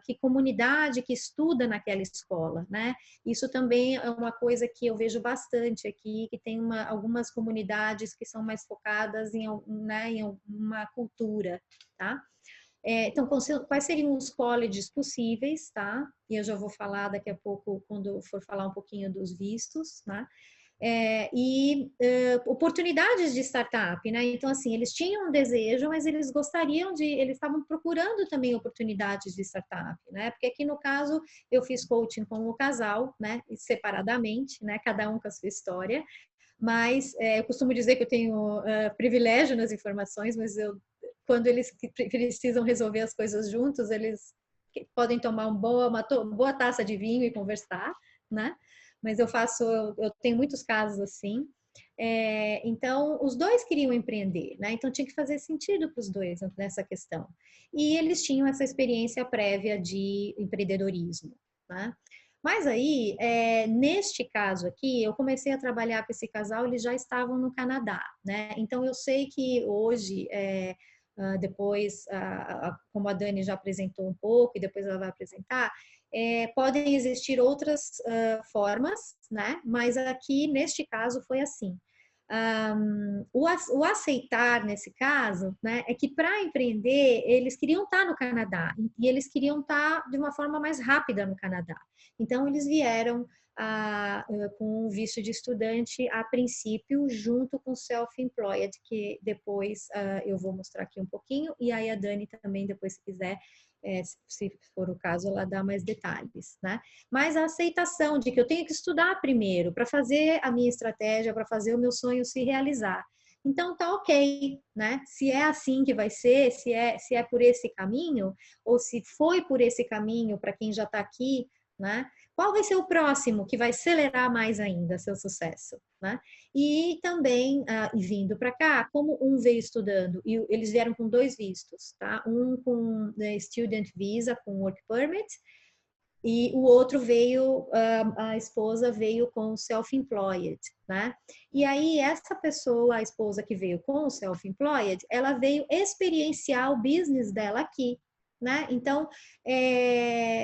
que comunidade que estuda naquela escola, né? Isso também é uma coisa que eu vejo bastante aqui, que tem algumas comunidades que são mais focadas em uma cultura, tá? Então, quais seriam os colleges possíveis, tá? E eu já vou falar daqui a pouco, quando for falar um pouquinho dos vistos, né? Oportunidades de startup, né? Então, assim, eles tinham um desejo, mas eles eles estavam procurando também oportunidades de startup, né? Porque aqui no caso eu fiz coaching com o casal, né? Separadamente, né? Cada um com a sua história, mas eu costumo dizer que eu tenho privilégio nas informações, mas quando eles precisam resolver as coisas juntos, eles podem tomar uma boa taça de vinho e conversar, né? Mas eu tenho muitos casos assim. Então, os dois queriam empreender, né? Então, tinha que fazer sentido para os dois nessa questão. E eles tinham essa experiência prévia de empreendedorismo, né? Mas aí, neste caso aqui, eu comecei a trabalhar com esse casal, eles já estavam no Canadá, né? Então, eu sei que hoje, depois, como a Dani já apresentou um pouco, e depois ela vai apresentar, podem existir outras formas, né? Mas aqui, neste caso, foi assim. O aceitar, nesse caso, né, é que para empreender, eles queriam estar no Canadá, e eles queriam estar de uma forma mais rápida no Canadá. Então, eles vieram com o visto de estudante, a princípio, junto com self-employed, que depois eu vou mostrar aqui um pouquinho, e aí a Dani também, depois, se quiser, se for o caso, ela dá mais detalhes, né? Mas a aceitação de que eu tenho que estudar primeiro para fazer a minha estratégia, para fazer o meu sonho se realizar. Então tá ok, né? Se é assim que vai ser, se é por esse caminho, ou se foi por esse caminho para quem já está aqui, né? Qual vai ser o próximo que vai acelerar mais ainda seu sucesso, né? E também, vindo para cá, como um veio estudando, e eles vieram com 2 vistos, tá? Um com Student Visa, com Work Permit, e o outro veio, a esposa veio com Self-Employed, né? E aí, essa pessoa, a esposa que veio com o Self-Employed, ela veio experienciar o business dela aqui, né? Então,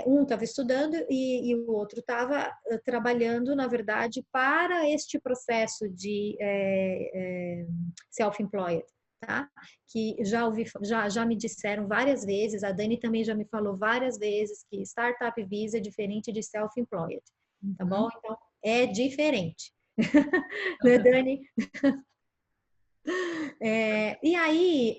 um estava estudando e o outro estava trabalhando, na verdade, para este processo de self-employed, tá? Que já me disseram várias vezes, a Dani também já me falou várias vezes que Startup Visa é diferente de self-employed, tá bom? Então, é diferente. Né, Dani? E aí,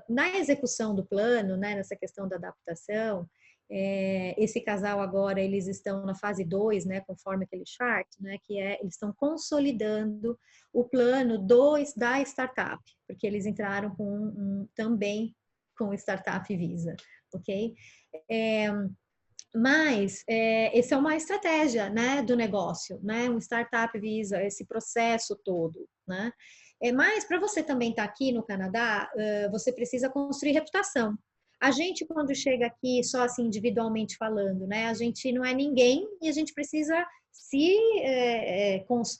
na execução do plano, né, nessa questão da adaptação, esse casal agora, eles estão na fase 2, né, conforme aquele chart, né, eles estão consolidando o plano da startup, porque eles entraram também com o Startup Visa, ok? Mas essa é uma estratégia, né, do negócio, né, um Startup Visa, esse processo todo, né? Mas para você também estar aqui no Canadá, você precisa construir reputação. A gente, quando chega aqui, só assim individualmente falando, né? A gente não é ninguém e a gente precisa se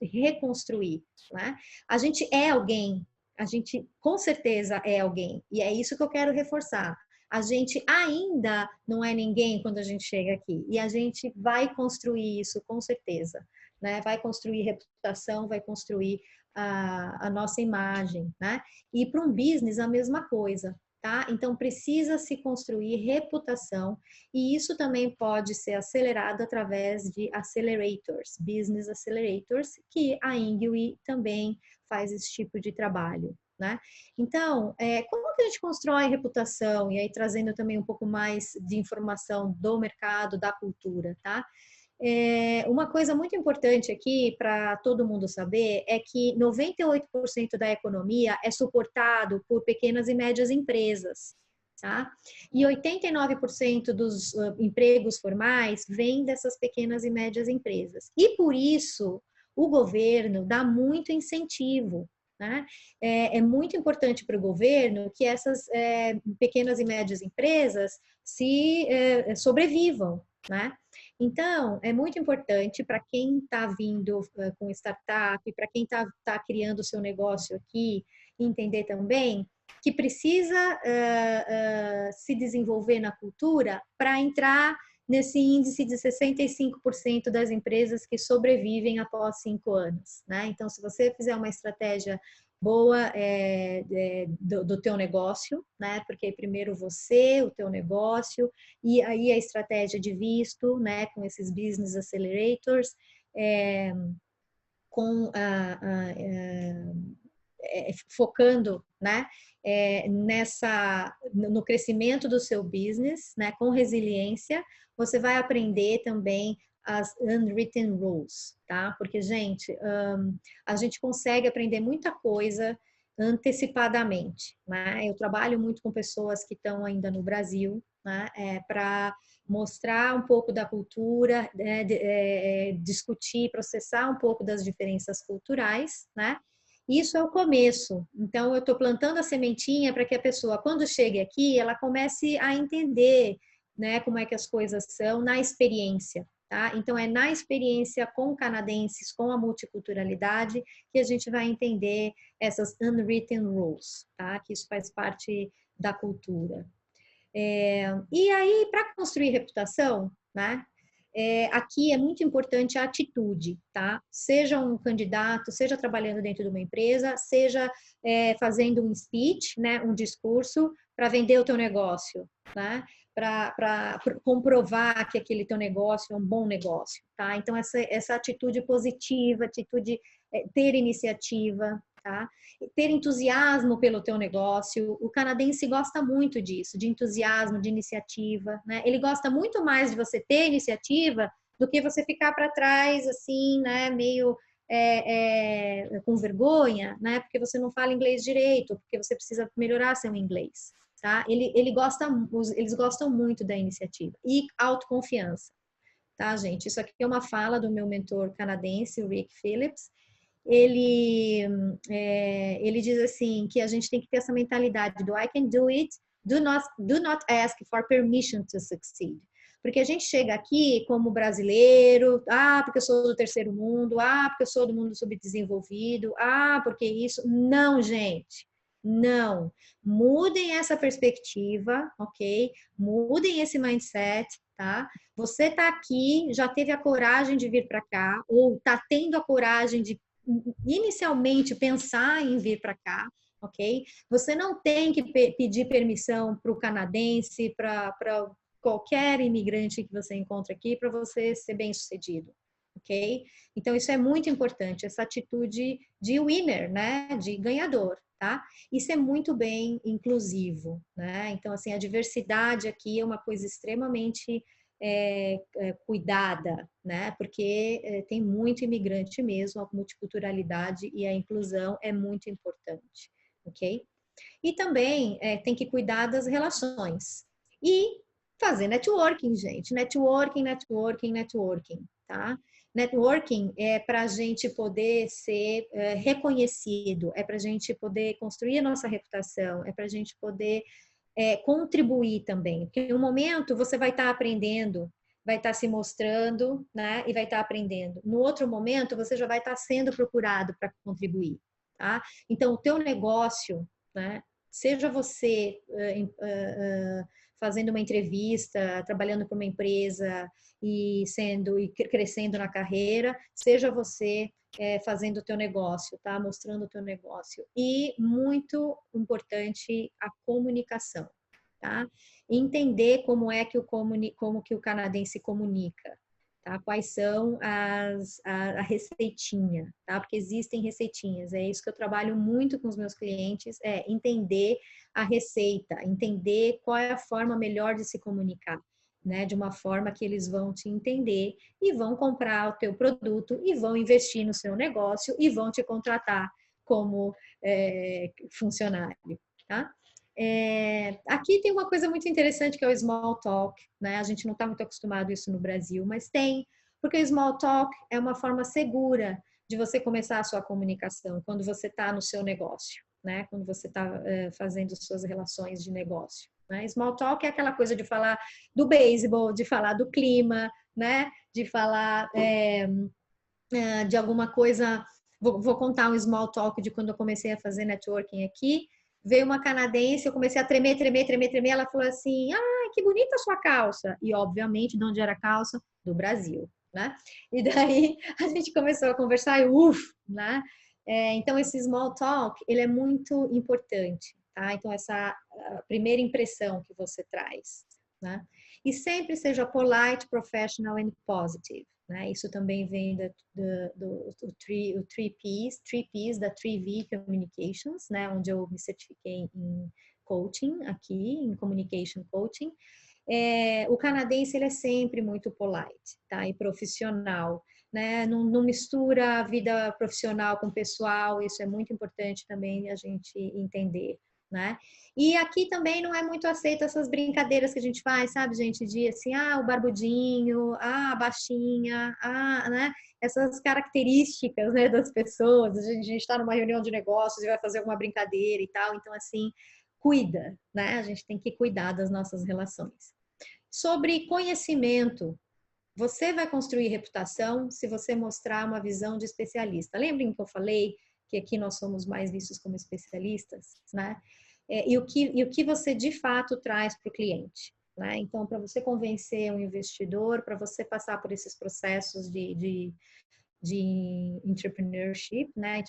reconstruir, né? A gente é alguém, a gente com certeza é alguém, e é isso que eu quero reforçar. A gente ainda não é ninguém quando a gente chega aqui, e a gente vai construir isso com certeza, né? Vai construir reputação, vai construir a nossa imagem, né? E para um business a mesma coisa, tá? Então precisa se construir reputação e isso também pode ser acelerado através de accelerators, business accelerators, que a Ingui também faz esse tipo de trabalho, né? Então, como que a gente constrói reputação? E aí trazendo também um pouco mais de informação do mercado, da cultura, tá? Uma coisa muito importante aqui para todo mundo saber é que 98% da economia é suportado por pequenas e médias empresas, tá? E 89% dos empregos formais vêm dessas pequenas e médias empresas. E por isso, o governo dá muito incentivo, né? É muito importante para o governo que essas pequenas e médias empresas sobrevivam, né? Então, é muito importante para quem está vindo com startup, para quem está criando o seu negócio aqui, entender também que precisa se desenvolver na cultura para entrar nesse índice de 65% das empresas que sobrevivem após 5 anos, né? Então, se você fizer uma estratégia boa do teu negócio, né? Porque primeiro você, o teu negócio, e aí a estratégia de visto, né? Com esses business accelerators, focando, né? No crescimento do seu business, né? Com resiliência, você vai aprender também as unwritten rules, tá? Porque, gente, a gente consegue aprender muita coisa antecipadamente, né? Eu trabalho muito com pessoas que estão ainda no Brasil, né? Para mostrar um pouco da cultura, discutir, processar um pouco das diferenças culturais, né? Isso é o começo. Então, eu estou plantando a sementinha para que a pessoa, quando chegue aqui, ela comece a entender, né, como é que as coisas são na experiência, tá? Então, é na experiência com canadenses, com a multiculturalidade, que a gente vai entender essas unwritten rules, tá? Que isso faz parte da cultura. E aí, para construir reputação, né? Aqui é muito importante a atitude, tá? Seja um candidato, seja trabalhando dentro de uma empresa, seja fazendo um speech, né? Um discurso para vender o teu negócio, né? Para comprovar que aquele teu negócio é um bom negócio, tá? Então, essa atitude positiva, ter iniciativa, tá? Ter entusiasmo pelo teu negócio. O canadense gosta muito disso, de entusiasmo, de iniciativa, né? Ele gosta muito mais de você ter iniciativa do que você ficar para trás, assim, né? Meio com vergonha, né? Porque você não fala inglês direito, porque você precisa melhorar seu inglês, tá? Eles gostam muito da iniciativa e autoconfiança, tá, gente? Isso aqui é uma fala do meu mentor canadense, o Rick Phillips. Ele diz assim que a gente tem que ter essa mentalidade do I can do it, do not ask for permission to succeed. Porque a gente chega aqui como brasileiro, porque eu sou do terceiro mundo, porque eu sou do mundo subdesenvolvido, porque isso. Não, gente, não. Mudem essa perspectiva, ok? Mudem esse mindset, tá? Você tá aqui, já teve a coragem de vir para cá, ou tá tendo a coragem de inicialmente pensar em vir para cá, ok? Você não tem que pedir permissão para o canadense, para qualquer imigrante que você encontra aqui, para você ser bem-sucedido, ok? Então, isso é muito importante, essa atitude de winner, né? De ganhador, tá? Isso é muito bem inclusivo, né? Então, assim, a diversidade aqui é uma coisa extremamente cuidada, né? Porque tem muito imigrante mesmo, a multiculturalidade e a inclusão é muito importante, ok? E também tem que cuidar das relações e fazer networking, gente. Networking, tá? Networking é para a gente poder ser reconhecido, é para a gente poder construir a nossa reputação, é para a gente poder contribuir também. Porque em um momento você vai estar aprendendo, vai estar se mostrando, né? E vai estar aprendendo. No outro momento, você já vai estar sendo procurado para contribuir, tá? Então, o teu negócio, né? Seja você fazendo uma entrevista, trabalhando para uma empresa e crescendo na carreira, seja você fazendo o teu negócio, tá? Mostrando o teu negócio. E muito importante a comunicação, tá? Entender como que o canadense comunica, tá? Quais são a receitinha, tá? Porque existem receitinhas, é isso que eu trabalho muito com os meus clientes, entender a receita, entender qual é a forma melhor de se comunicar, né? De uma forma que eles vão te entender e vão comprar o teu produto e vão investir no seu negócio e vão te contratar como funcionário, tá? Aqui tem uma coisa muito interessante que é o small talk, né? A gente não está muito acostumado a isso no Brasil, mas tem, porque o small talk é uma forma segura de você começar a sua comunicação quando você está no seu negócio, né? Quando você está fazendo suas relações de negócio, né? Small talk é aquela coisa de falar do beisebol, de falar do clima, né? De falar de alguma coisa. Vou contar um small talk de quando eu comecei a fazer networking aqui. Veio uma canadense, eu comecei a tremer. Ela falou assim: ah, que bonita a sua calça. E, obviamente, de onde era a calça? Do Brasil, né? E daí a gente começou a conversar e né? Então, esse small talk, ele é muito importante, tá? Então, essa primeira impressão que você traz, né? E sempre seja polite, professional and positive. Né? Isso também vem do 3Ps, da 3V Communications, né? Onde eu me certifiquei em coaching aqui, em communication coaching. O canadense, ele é sempre muito polite, tá? E profissional, né? Não mistura a vida profissional com pessoal, isso é muito importante também a gente entender, né? E aqui também não é muito aceito essas brincadeiras que a gente faz, sabe, gente? De assim, o barbudinho, a baixinha, né? Essas características, né, das pessoas. A gente está numa reunião de negócios e vai fazer alguma brincadeira e tal. Então, assim, cuida, né? A gente tem que cuidar das nossas relações. Sobre conhecimento, você vai construir reputação se você mostrar uma visão de especialista. Lembrem que eu falei que aqui nós somos mais vistos como especialistas, né? E o que você de fato traz para o cliente, né? Então, para você convencer um investidor, para você passar por esses processos de entrepreneurship, né?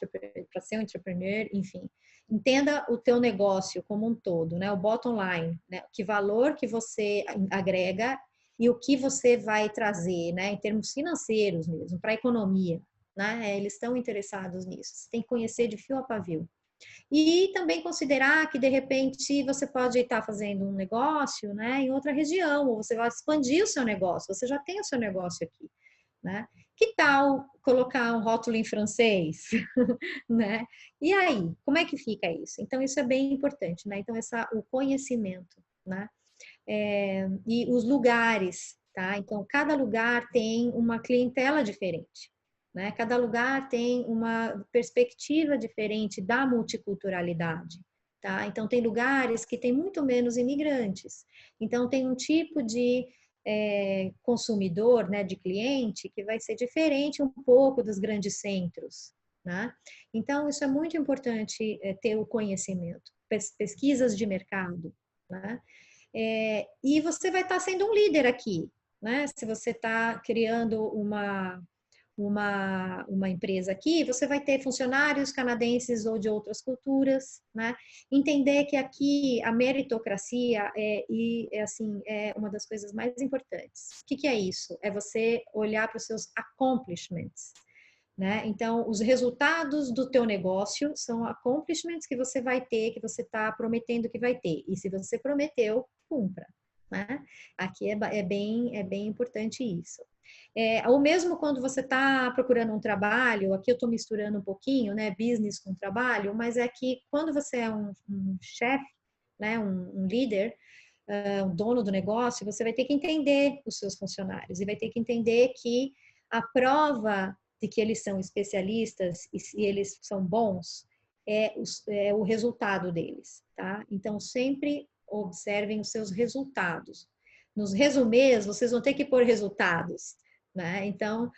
Para ser um entrepreneur, enfim. Entenda o teu negócio como um todo, né? O bottom line, né? Que valor que você agrega e o que você vai trazer, né? Em termos financeiros mesmo, para a economia, né? Eles estão interessados nisso. Você tem que conhecer de fio a pavio. E também considerar que, de repente, você pode estar fazendo um negócio, né, em outra região, ou você vai expandir o seu negócio, você já tem o seu negócio aqui, né? Que tal colocar um rótulo em francês, né? E aí, como é que fica isso? Então, isso é bem importante, né? Então, o conhecimento, né? E os lugares, tá? Então, cada lugar tem uma clientela diferente. Né? Cada lugar tem uma perspectiva diferente da multiculturalidade, tá? Então, tem lugares que tem muito menos imigrantes. Então, tem um tipo de consumidor, né, de cliente, que vai ser diferente um pouco dos grandes centros, né? Então, isso é muito importante ter o conhecimento, pesquisas de mercado, né? E você vai estar sendo um líder aqui, né? Se você está criando uma empresa aqui, você vai ter funcionários canadenses ou de outras culturas, né? Entender que aqui a meritocracia é uma das coisas mais importantes. O que é isso? É você olhar para os seus accomplishments, né? Então, os resultados do teu negócio são accomplishments que você vai ter, que você está prometendo que vai ter. E se você prometeu, cumpra, né? Aqui é bem importante isso. Ou mesmo quando você está procurando um trabalho, aqui eu estou misturando um pouquinho, né, business com trabalho, mas é que quando você é um chefe, né, um líder, um dono do negócio, você vai ter que entender os seus funcionários e vai ter que entender que a prova de que eles são especialistas e se eles são bons é o resultado deles, tá? Então, sempre observem os seus resultados. Nos resumês, vocês vão ter que pôr resultados, né? Então,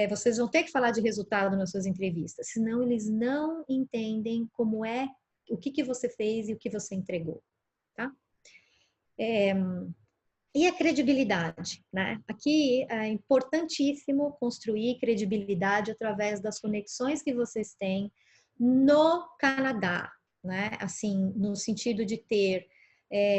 vocês vão ter que falar de resultado nas suas entrevistas, senão eles não entendem como é, o que você fez e o que você entregou, tá? E a credibilidade, né? Aqui é importantíssimo construir credibilidade através das conexões que vocês têm no Canadá, né? Assim, no sentido de ter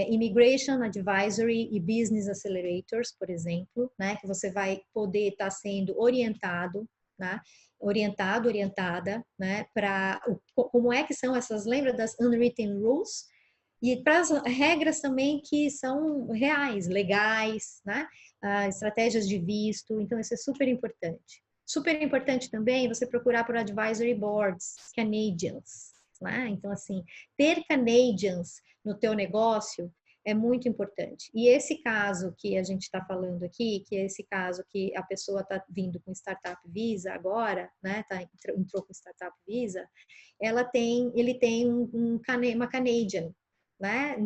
Immigration Advisory e Business Accelerators, por exemplo, né? Que você vai poder estar sendo orientado, né? Orientada, né? Para como é que são essas, lembra das unwritten rules? E para as regras também que são reais, legais, né? Estratégias de visto, então isso é super importante. Super importante também você procurar por advisory boards, Canadians, né? Então, assim, ter Canadians no teu negócio, é muito importante. E esse caso que a gente está falando aqui, que é esse caso que a pessoa está vindo com Startup Visa agora, né, entrou com Startup Visa, ele tem uma Canadian, né,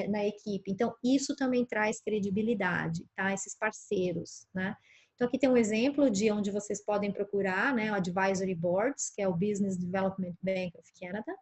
na equipe. Então, isso também traz credibilidade, tá? Esses parceiros, né? Então, aqui tem um exemplo de onde vocês podem procurar, né, o Advisory Boards, que é o Business Development Bank of Canada.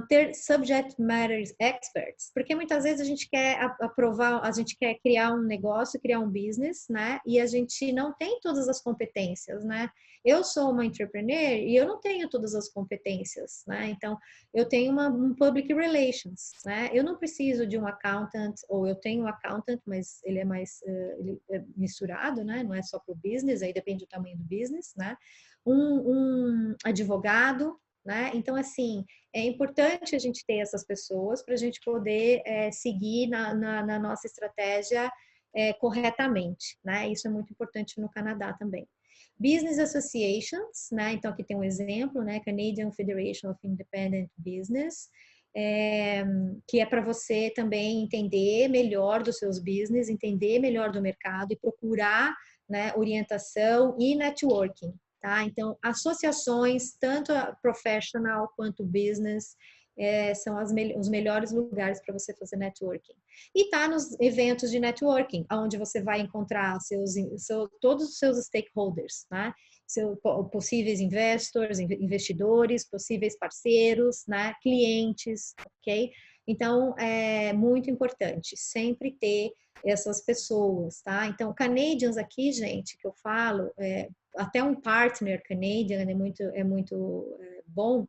Ter subject matter experts, porque muitas vezes a gente quer aprovar, a gente quer criar um negócio, criar um business, né? E a gente não tem todas as competências, né? Eu sou uma entrepreneur e eu não tenho todas as competências, né? Então, eu tenho um public relations, né? Eu não preciso de um accountant, ou eu tenho um accountant, mas ele é mais ele é misturado, né? Não é só para o business, aí depende do tamanho do business, né? Um advogado, né? Então, assim, é importante a gente ter essas pessoas para a gente poder seguir na nossa estratégia corretamente, né? Isso é muito importante no Canadá também. Business Associations, né? Então, aqui tem um exemplo, né? Canadian Federation of Independent Business, que é para você também entender melhor dos seus business, entender melhor do mercado e procurar, né, orientação e networking. Tá? Então, associações, tanto professional quanto business, são os melhores lugares para você fazer networking. E tá nos eventos de networking, onde você vai encontrar todos os seus stakeholders, né? Possíveis investidores, possíveis parceiros, né? Clientes, ok? Então, é muito importante sempre ter essas pessoas, tá? Então, Canadians aqui, gente, que eu falo, até um partner Canadian é muito bom,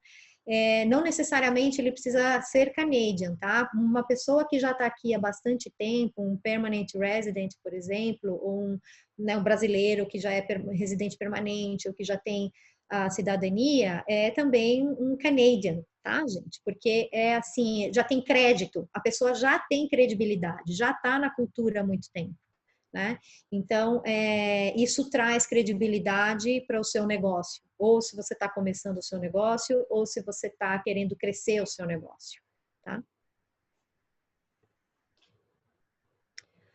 não necessariamente ele precisa ser Canadian, tá? Uma pessoa que já está aqui há bastante tempo, um permanent resident, por exemplo, ou um brasileiro que já é residente permanente ou que já tem a cidadania, é também um Canadian, tá, gente? Porque é assim, já tem crédito, a pessoa já tem credibilidade, já está na cultura há muito tempo. Né? Então, isso traz credibilidade para o seu negócio, ou se você está começando o seu negócio, ou se você está querendo crescer o seu negócio. Tá?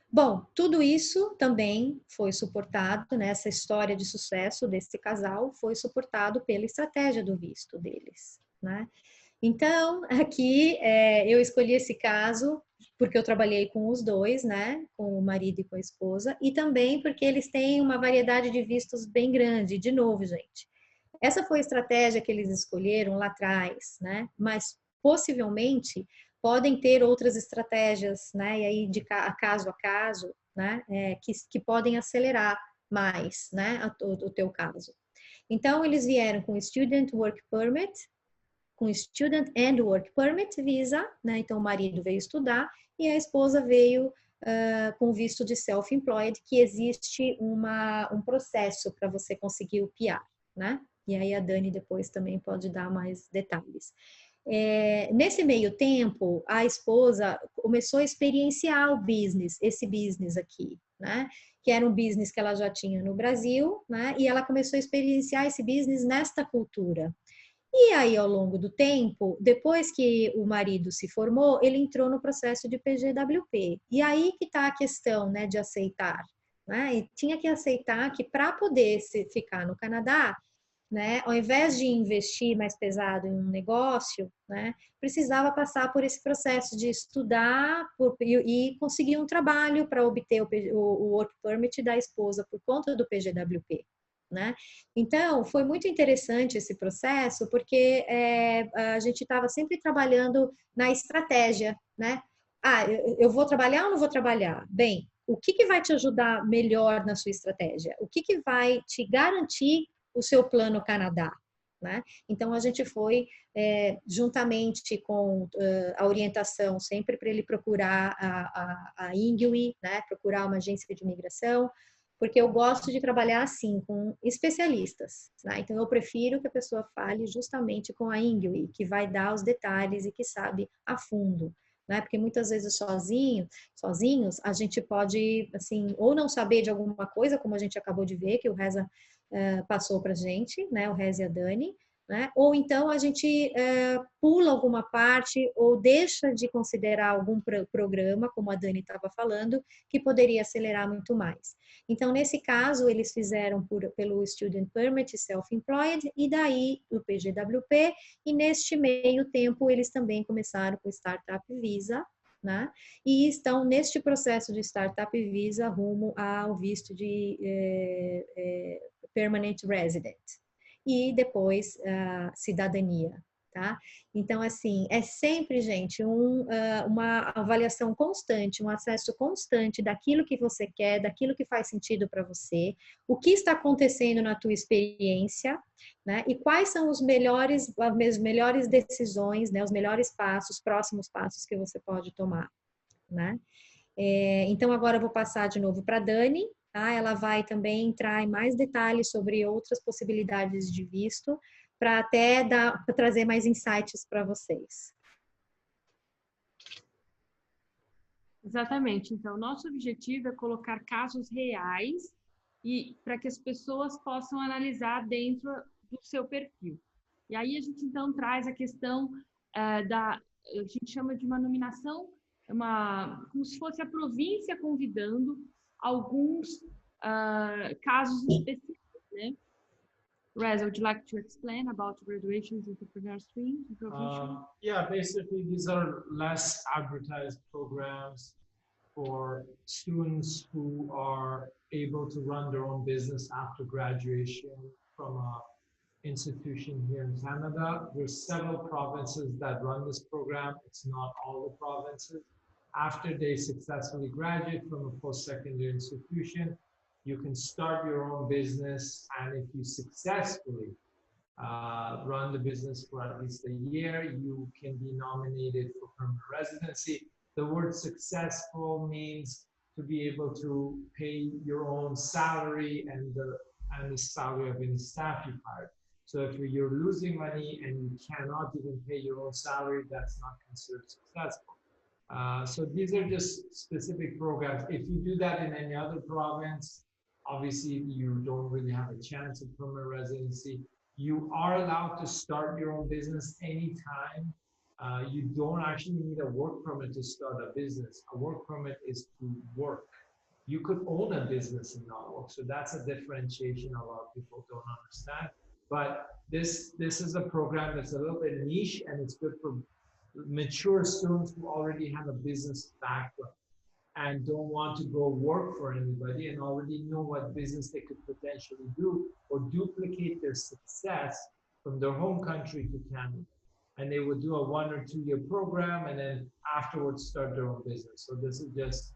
Bom, tudo isso também foi suportado, né? Essa história de sucesso desse casal foi suportado pela estratégia do visto deles. Né? Então, aqui eu escolhi esse caso porque eu trabalhei com os dois, né? Com o marido e com a esposa, e também porque eles têm uma variedade de vistos bem grande. De novo, gente, essa foi a estratégia que eles escolheram lá atrás, né? Mas possivelmente podem ter outras estratégias, né? E aí de caso a caso, né? Que podem acelerar mais, né? O teu caso. Então, eles vieram com Student Work Permit, com Student and Work Permit Visa, né? Então, o marido veio estudar e a esposa veio com visto de Self-Employed, que existe um processo para você conseguir o PR, né? E aí a Dani depois também pode dar mais detalhes. Nesse meio tempo, a esposa começou a experienciar o business, esse business aqui, né? Que era um business que ela já tinha no Brasil, né? E ela começou a experienciar esse business nesta cultura. E aí, ao longo do tempo, depois que o marido se formou, ele entrou no processo de PGWP. E aí que está a questão, né, de aceitar. Né? E tinha que aceitar que para poder ficar no Canadá, né, ao invés de investir mais pesado em um negócio, né, precisava passar por esse processo de estudar e conseguir um trabalho para obter o Work Permit da esposa por conta do PGWP. Né? Então, foi muito interessante esse processo, porque a gente estava sempre trabalhando na estratégia, né? Eu vou trabalhar ou não vou trabalhar? Bem, o que vai te ajudar melhor na sua estratégia? O que vai te garantir o seu plano Canadá? Né? Então, a gente foi, juntamente com a orientação, sempre para ele procurar a INGWI, né? Procurar uma agência de imigração, porque eu gosto de trabalhar assim, com especialistas. Né? Então, eu prefiro que a pessoa fale justamente com a INGWI, que vai dar os detalhes e que sabe a fundo. Né? Porque muitas vezes sozinhos, a gente pode, assim, ou não saber de alguma coisa, como a gente acabou de ver, que o Reza passou para a gente, né? O Reza e a Dani, né? Ou então a gente pula alguma parte ou deixa de considerar algum programa, como a Dani estava falando, que poderia acelerar muito mais. Então, nesse caso, eles fizeram pelo Student Permit Self-Employed e daí o PGWP, e neste meio tempo eles também começaram com o Startup Visa, né? E estão neste processo de Startup Visa rumo ao visto de Permanent Resident e depois cidadania, tá? Então, assim, é sempre, gente, uma avaliação constante, um acesso constante daquilo que você quer, daquilo que faz sentido para você, o que está acontecendo na tua experiência, né? E quais são as melhores decisões, né? Os melhores passos, próximos passos que você pode tomar, né? Então, agora eu vou passar de novo para a Dani, tá? Ela vai também entrar em mais detalhes sobre outras possibilidades de visto, para até trazer mais insights para vocês. Exatamente. Então, nosso objetivo é colocar casos reais e para que as pessoas possam analisar dentro do seu perfil. E aí a gente então traz a questão a gente chama de uma nominação, como se fosse a província convidando alguns casos específicos, né? Rez, would you like to explain about graduation's entrepreneur stream? Yeah, basically these are less advertised programs for students who are able to run their own business after graduation from an institution here in Canada. There's several provinces that run this program. It's not all the provinces. After they successfully graduate from a post-secondary institution, you can start your own business, and if you successfully run the business for at least a year, you can be nominated for permanent residency. The word successful means to be able to pay your own salary and the salary of any staff you hired. So if you're losing money and you cannot even pay your own salary, that's not considered successful. So these are just specific programs. If you do that in any other province, obviously you don't really have a chance of permanent residency. You are allowed to start your own business anytime. You don't actually need a work permit to start a business. A work permit is to work. You could own a business and not work. So that's a differentiation a lot of people don't understand. But this is a program that's a little bit niche, and it's good for mature students who already have a business background and don't want to go work for anybody and already know what business they could potentially do or duplicate their success from their home country to Canada. And they would do a 1 or 2 year program and then afterwards start their own business. So this is just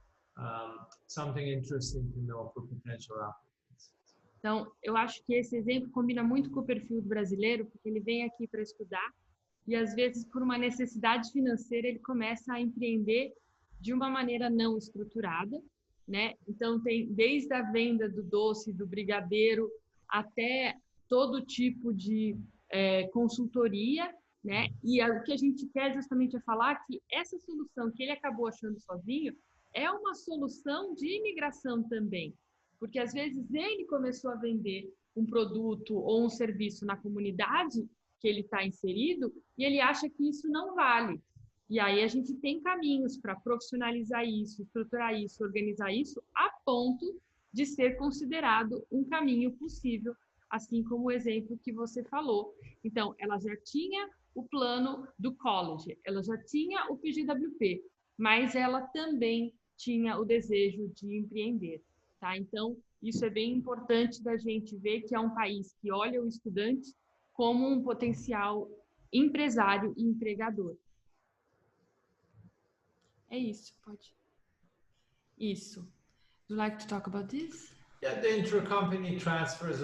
something interesting to know for potential applicants. Então, eu acho que esse exemplo combina muito com o perfil do brasileiro, porque ele vem aqui para estudar e, às vezes, por uma necessidade financeira, ele começa a empreender de uma maneira não estruturada, né? Então, tem desde a venda do doce, do brigadeiro, até todo tipo de consultoria, né? E o que a gente quer justamente é falar que essa solução que ele acabou achando sozinho é uma solução de imigração também, porque às vezes ele começou a vender um produto ou um serviço na comunidade que ele está inserido e ele acha que isso não vale. E aí a gente tem caminhos para profissionalizar isso, estruturar isso, organizar isso, a ponto de ser considerado um caminho possível, assim como o exemplo que você falou. Então, ela já tinha o plano do college, ela já tinha o PGWP, mas ela também tinha o desejo de empreender, tá? Então, isso é bem importante da gente ver que é um país que olha o estudante como um potencial empresário e empregador. É isso, pode. Isso. Would you like to talk about this? Yeah, the intercompany transfer is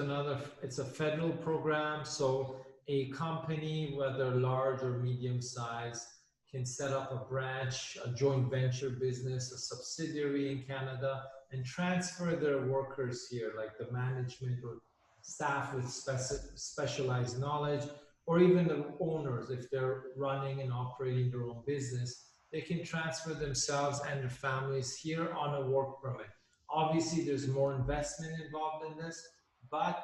it's a federal program. So a company, whether large or medium size, can set up a branch, a joint venture business, a subsidiary in Canada, and transfer their workers here, like the management or staff with specialized knowledge, or even the owners, if they're running and operating their own business, they can transfer themselves and their families here on a work permit. Obviously, there's more investment involved in this, but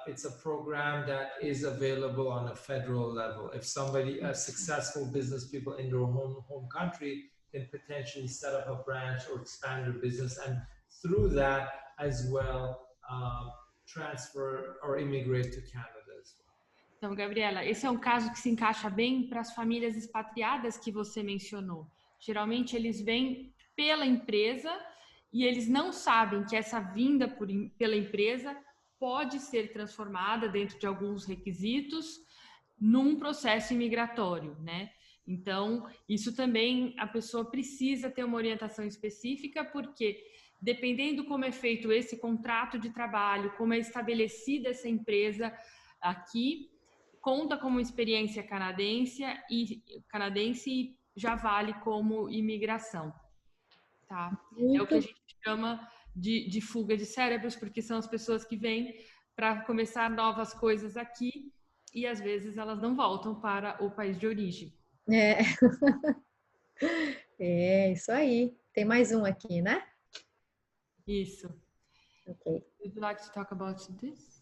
it's a program that is available on a federal level. If somebody, successful business people in their home country can potentially set up a branch or expand their business, and through that as well, transfer or immigrate to Canada as well. Então, Gabriela, esse é um caso que se encaixa bem para as famílias expatriadas que você mencionou. Geralmente eles vêm pela empresa e eles não sabem que essa vinda pela empresa pode ser transformada dentro de alguns requisitos num processo imigratório, né? Então, isso também a pessoa precisa ter uma orientação específica, porque dependendo como é feito esse contrato de trabalho, como é estabelecida essa empresa aqui, conta como experiência canadense e já vale como imigração, tá? É o que a gente chama de fuga de cérebros, porque são as pessoas que vêm para começar novas coisas aqui e às vezes elas não voltam para o país de origem. É isso aí. Tem mais um aqui, né? Isso. Okay. Would you like to talk about this?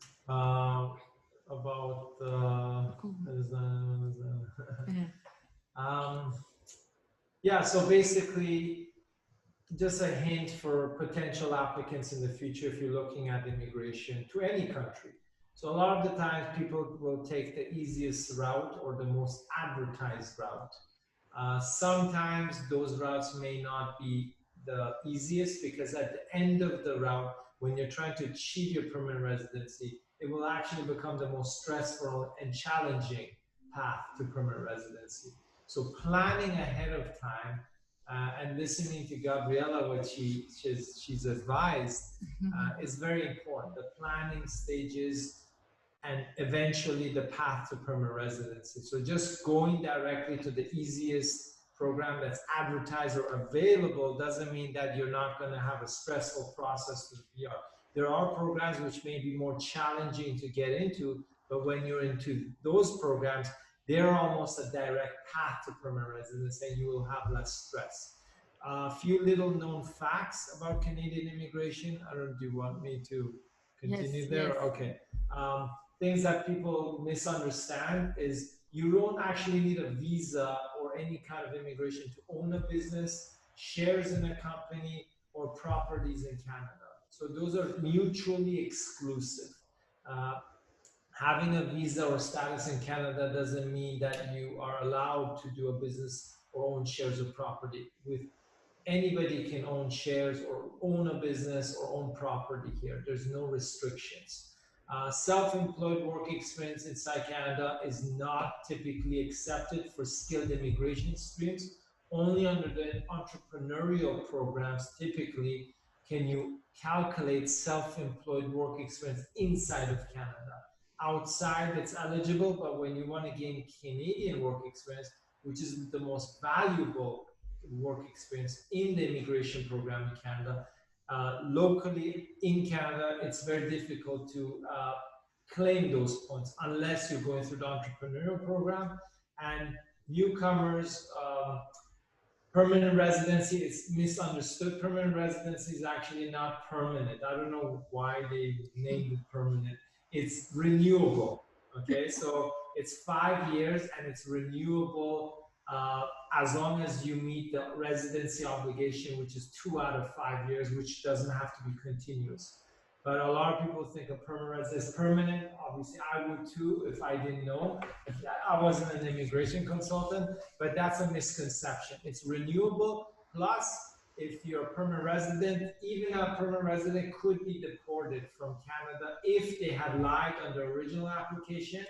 Yeah, so basically just a hint for potential applicants in the future if you're looking at immigration to any country. So a lot of the times people will take the easiest route or the most advertised route. Sometimes those routes may not be the easiest, because at the end of the route, when you're trying to achieve your permanent residency, it will actually become the most stressful and challenging path to permanent residency. So planning ahead of time and listening to Gabriela, what she's advised, is very important. The planning stages and eventually the path to permanent residency. So just going directly to the easiest program that's advertised or available doesn't mean that you're not going to have a stressful process to the PR. There are programs which may be more challenging to get into, but when you're into those programs, they're almost a direct path to permanent residency, and you will have less stress. A few little known facts about Canadian immigration. I don't know, do you want me to continue there? Yes. Okay. Things that people misunderstand is you don't actually need a visa or any kind of immigration to own a business, shares in a company, or properties in Canada. So those are mutually exclusive. Having a visa or status in Canada doesn't mean that you are allowed to do a business or own shares of property. With anybody can own shares or own a business or own property here. There's no restrictions. Self-employed work experience inside Canada is not typically accepted for skilled immigration streams. Only under the entrepreneurial programs, typically, can you calculate self-employed work experience inside of Canada. Outside, it's eligible, but when you want to gain Canadian work experience, which is the most valuable work experience in the immigration program in Canada, locally in Canada, it's very difficult to claim those points unless you're going through the entrepreneurial program. And newcomers, permanent residency is misunderstood. Permanent residency is actually not permanent. I don't know why they named it permanent. It's renewable, okay? So it's 5 years and it's renewable as long as you meet the residency obligation, which is 2 out of 5 years, which doesn't have to be continuous. But a lot of people think of permanent residence is permanent. Obviously, I would too if I didn't know. I wasn't an immigration consultant, but that's a misconception. It's renewable. Plus, if you're a permanent resident, even a permanent resident could be deported from Canada if they had lied on the original application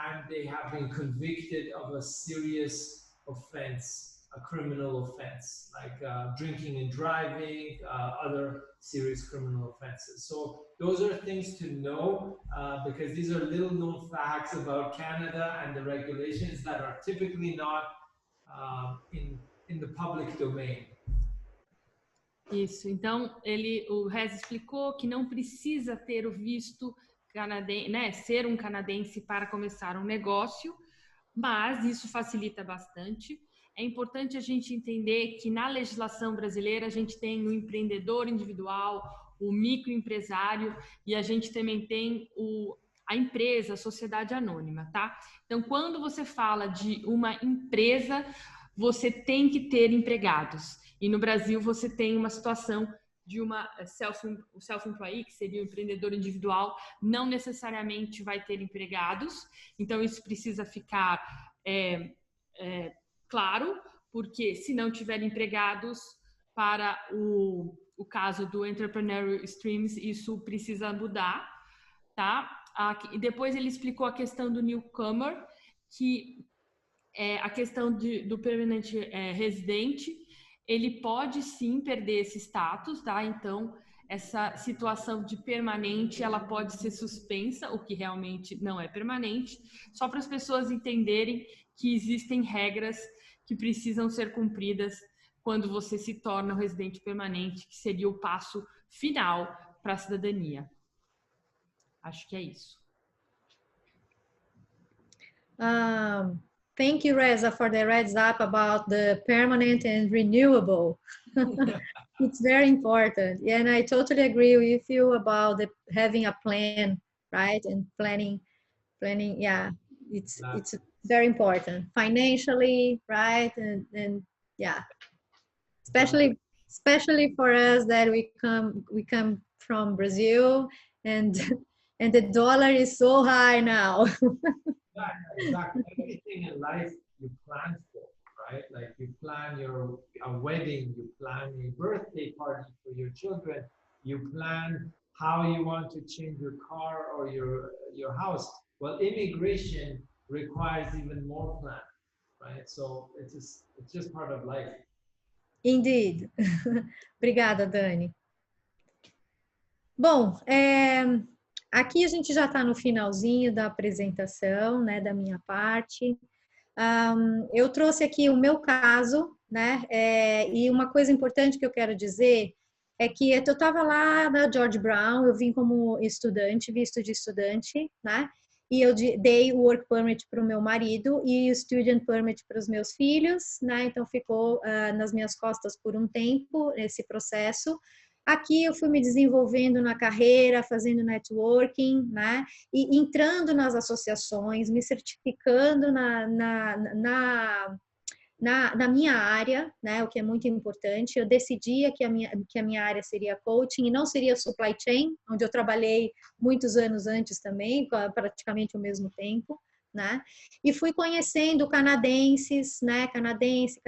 and they have been convicted of a serious offense, a criminal offense, like drinking and driving, other serious criminal offenses. So those are things to know because these are little known facts about Canada and the regulations that are typically not in the public domain. Isso, então o Rez explicou que não precisa ter o visto canadense, né, ser um canadense para começar um negócio, mas isso facilita bastante. É importante a gente entender que na legislação brasileira a gente tem o empreendedor individual, o microempresário e a gente também tem a empresa, a sociedade anônima, tá? Então, quando você fala de uma empresa, você tem que ter empregados. E no Brasil você tem uma situação de uma self-employee, que seria o empreendedor individual, não necessariamente vai ter empregados. Então, isso precisa ficar claro, porque se não tiver empregados para o caso do Entrepreneurial Streams, isso precisa mudar, tá? E depois ele explicou a questão do newcomer, que a questão do permanente residente, ele pode sim perder esse status, tá? Então, essa situação de permanente, ela pode ser suspensa, o que realmente não é permanente, só para as pessoas entenderem que existem regras que precisam ser cumpridas quando você se torna um residente permanente, que seria o passo final para a cidadania. Acho que é isso. Thank you, Reza, for the heads up about the permanent and renewable. It's very important. Yeah, and I totally agree with you about having a plan, right? And planning, yeah, it's very important. Financially, right? And yeah, especially for us that we come from Brazil, and the dollar is so high now. Exactly. Everything in life you plan for, right? Like you plan a wedding, you plan a birthday party for your children, you plan how you want to change your car or your house. Well, immigration requires even more plan, right? So it's just part of life. Indeed. Obrigada, Dani. Bom, aqui a gente já está no finalzinho da apresentação, né, da minha parte. Eu trouxe aqui o meu caso, né, e uma coisa importante que eu quero dizer é que eu estava lá na George Brown, eu vim como estudante, visto de estudante, né, e eu dei o work permit para o meu marido e o student permit para os meus filhos, né, então ficou nas minhas costas por um tempo esse processo. Aqui eu fui me desenvolvendo na carreira, fazendo networking, né? E entrando nas associações, me certificando na minha área, né? O que é muito importante. Eu decidia que a minha área seria coaching e não seria supply chain, onde eu trabalhei muitos anos antes também, praticamente ao mesmo tempo, né? E fui conhecendo canadenses, né? Canadense.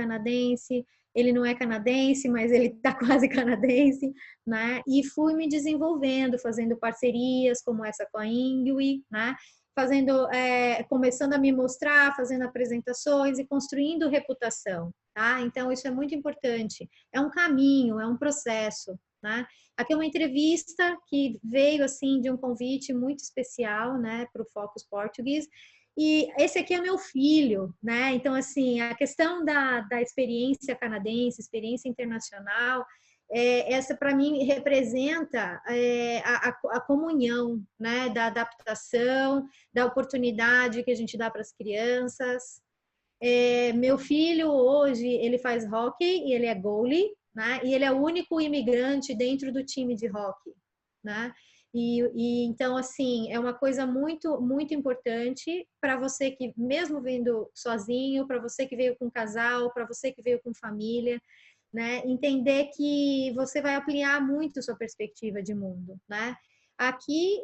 Ele não é canadense, mas ele está quase canadense, né? E fui me desenvolvendo, fazendo parcerias como essa com a Ingui, né? Começando a me mostrar, fazendo apresentações e construindo reputação, tá? Então, isso é muito importante. É um caminho, é um processo, né? Aqui é uma entrevista que veio, assim, de um convite muito especial, né? Para o Focus Português. E esse aqui é meu filho, né? Então, assim, a questão da experiência canadense, experiência internacional, essa para mim representa a comunhão, né? Da adaptação, da oportunidade que a gente dá para as crianças. Meu filho hoje, ele faz hóquei e ele é goalie, né? E ele é o único imigrante dentro do time de hóquei, né? E então, assim, é uma coisa muito, muito importante para você que, mesmo vindo sozinho, para você que veio com casal, para você que veio com família, né? Entender que você vai ampliar muito sua perspectiva de mundo, né? Aqui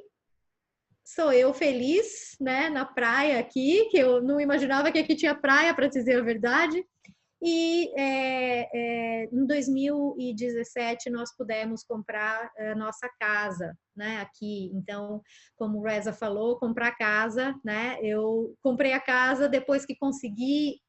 sou eu feliz, né? Na praia aqui, que eu não imaginava que aqui tinha praia, para dizer a verdade. E em 2017 nós pudemos comprar a nossa casa, né, aqui. Então, como o Reza falou, comprar casa, né, eu comprei a casa depois que consegui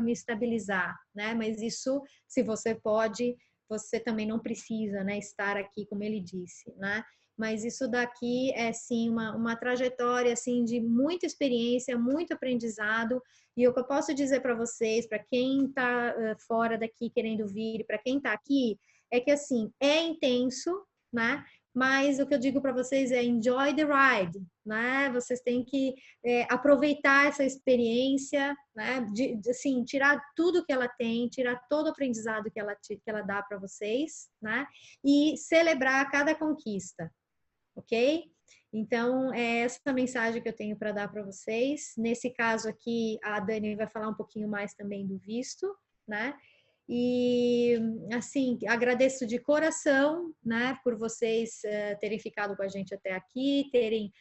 me estabilizar, né, mas isso, se você pode, você também não precisa, né, estar aqui, como ele disse, né. Mas isso daqui é, sim, uma trajetória, assim, de muita experiência, muito aprendizado. E o que eu posso dizer para vocês, para quem está fora daqui querendo vir, para quem está aqui, é que, assim, é intenso, né? mas o que eu digo para vocês é enjoy the ride, né? Vocês têm que aproveitar essa experiência, né? Assim, tirar tudo que ela tem, tirar todo o aprendizado que ela dá para vocês, né? E celebrar cada conquista, ok? Então, é essa mensagem que eu tenho para dar para vocês. Nesse caso aqui, a Dani vai falar um pouquinho mais também do visto, né? E, assim, agradeço de coração, né, por vocês terem ficado com a gente até aqui, terem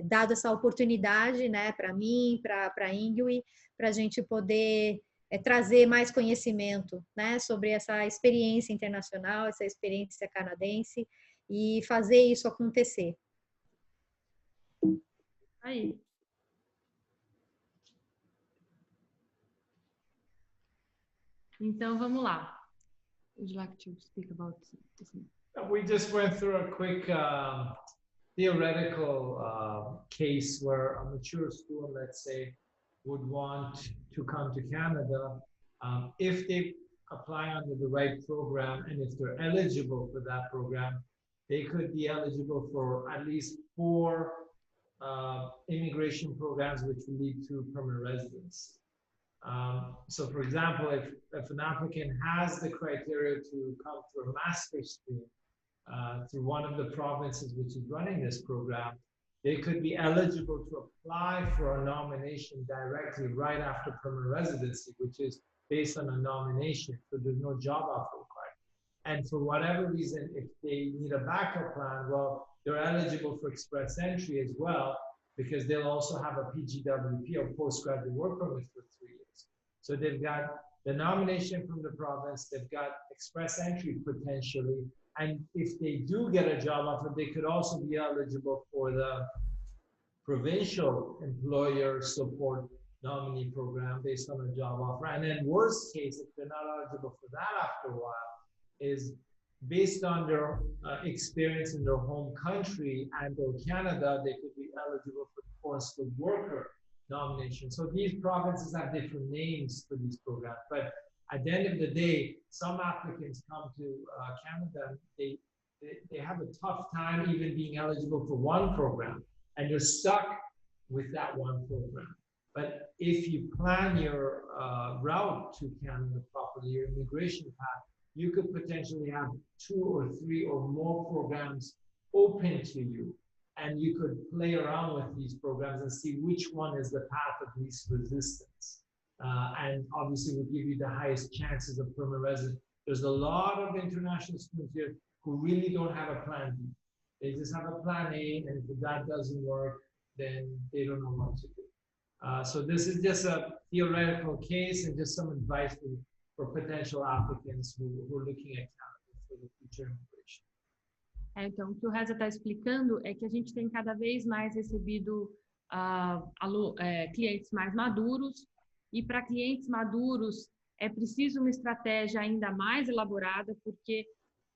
dado essa oportunidade, né, para mim, para a Ingui, para a gente poder trazer mais conhecimento, né, sobre essa experiência internacional, essa experiência canadense e fazer isso acontecer. Aí. Então, vamos lá. Would you like to speak about this? We just went through a quick theoretical case where a mature student, let's say, would want to come to Canada. If they apply under the right program and if they're eligible for that program, they could be eligible for at least 4 immigration programs which will lead to permanent residence. So for example, if an applicant has the criteria to come through a master's stream through one of the provinces which is running this program, they could be eligible to apply for a nomination directly right after permanent residency, which is based on a nomination, so there's no job offer required. And for whatever reason, if they need a backup plan, well, they're eligible for express entry as well, because they'll also have a PGWP or postgraduate work permit for 3 years. So they've got the nomination from the province, they've got express entry potentially, and if they do get a job offer, they could also be eligible for the provincial employer support nominee program based on a job offer. And then worst case, if they're not eligible for that after a while, is based on their experience in their home country and or Canada, they could be eligible for the foreign skilled worker nomination. So these provinces have different names for these programs, but at the end of the day, some applicants come to Canada, they have a tough time even being eligible for one program, and you're stuck with that one program. But if you plan your route to Canada properly, your immigration path, you could potentially have 2 or 3 or more programs open to you. And you could play around with these programs and see which one is the path of least resistance. And obviously will give you the highest chances of permanent residence. There's a lot of international students here who really don't have a plan B. They just have a plan A, and if that doesn't work, then they don't know what to do. So this is just a theoretical case and just some advice for potential applicants who are looking at Canada for the future immigration. Então, o que o Reza está explicando é que a gente tem cada vez mais recebido clientes mais maduros, e para clientes maduros é preciso uma estratégia ainda mais elaborada, porque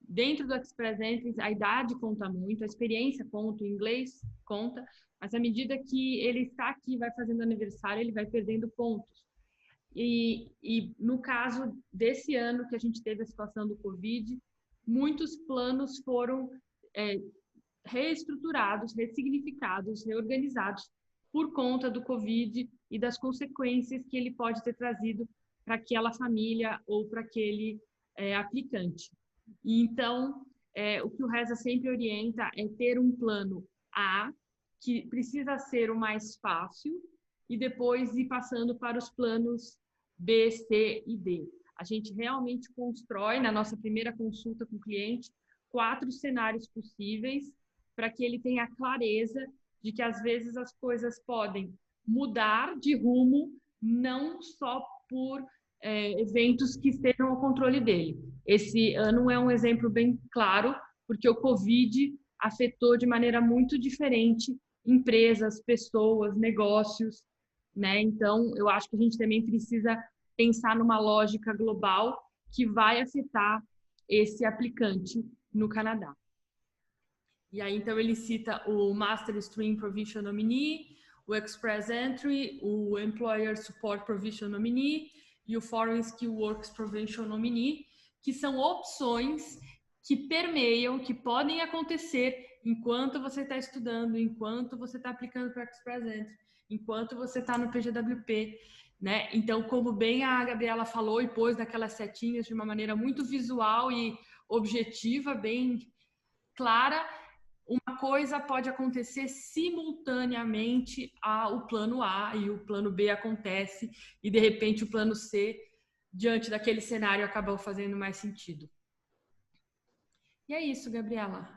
dentro do Express Entry a idade conta muito, a experiência conta, o inglês conta, mas à medida que ele está aqui, vai fazendo aniversário, ele vai perdendo pontos. E no caso desse ano que a gente teve a situação do Covid, muitos planos foram reestruturados, ressignificados, reorganizados por conta do Covid e das consequências que ele pode ter trazido para aquela família ou para aquele aplicante. E então, o que o Reza sempre orienta é ter um plano A, que precisa ser o mais fácil, e depois ir passando para os planos B, C e D. A gente realmente constrói, na nossa primeira consulta com o cliente, 4 cenários possíveis para que ele tenha clareza de que, às vezes, as coisas podem mudar de rumo, não só por eventos que estejam ao controle dele. Esse ano é um exemplo bem claro, porque o Covid afetou de maneira muito diferente empresas, pessoas, negócios, né? Então, eu acho que a gente também precisa pensar numa lógica global que vai afetar esse aplicante no Canadá. E aí, então, ele cita o Master Stream Provincial Nominee, o Express Entry, o Employer Support Provincial Nominee e o Foreign Skill Works Provincial Nominee, que são opções que permeiam, que podem acontecer enquanto você está estudando, enquanto você está aplicando Practice Present, enquanto você está no PGWP, né? Então, como bem a Gabriela falou e pôs daquelas setinhas de uma maneira muito visual e objetiva, bem clara, uma coisa pode acontecer simultaneamente ao plano A e o plano B acontece e, de repente, o plano C, diante daquele cenário, acabou fazendo mais sentido. E é isso, Gabriela.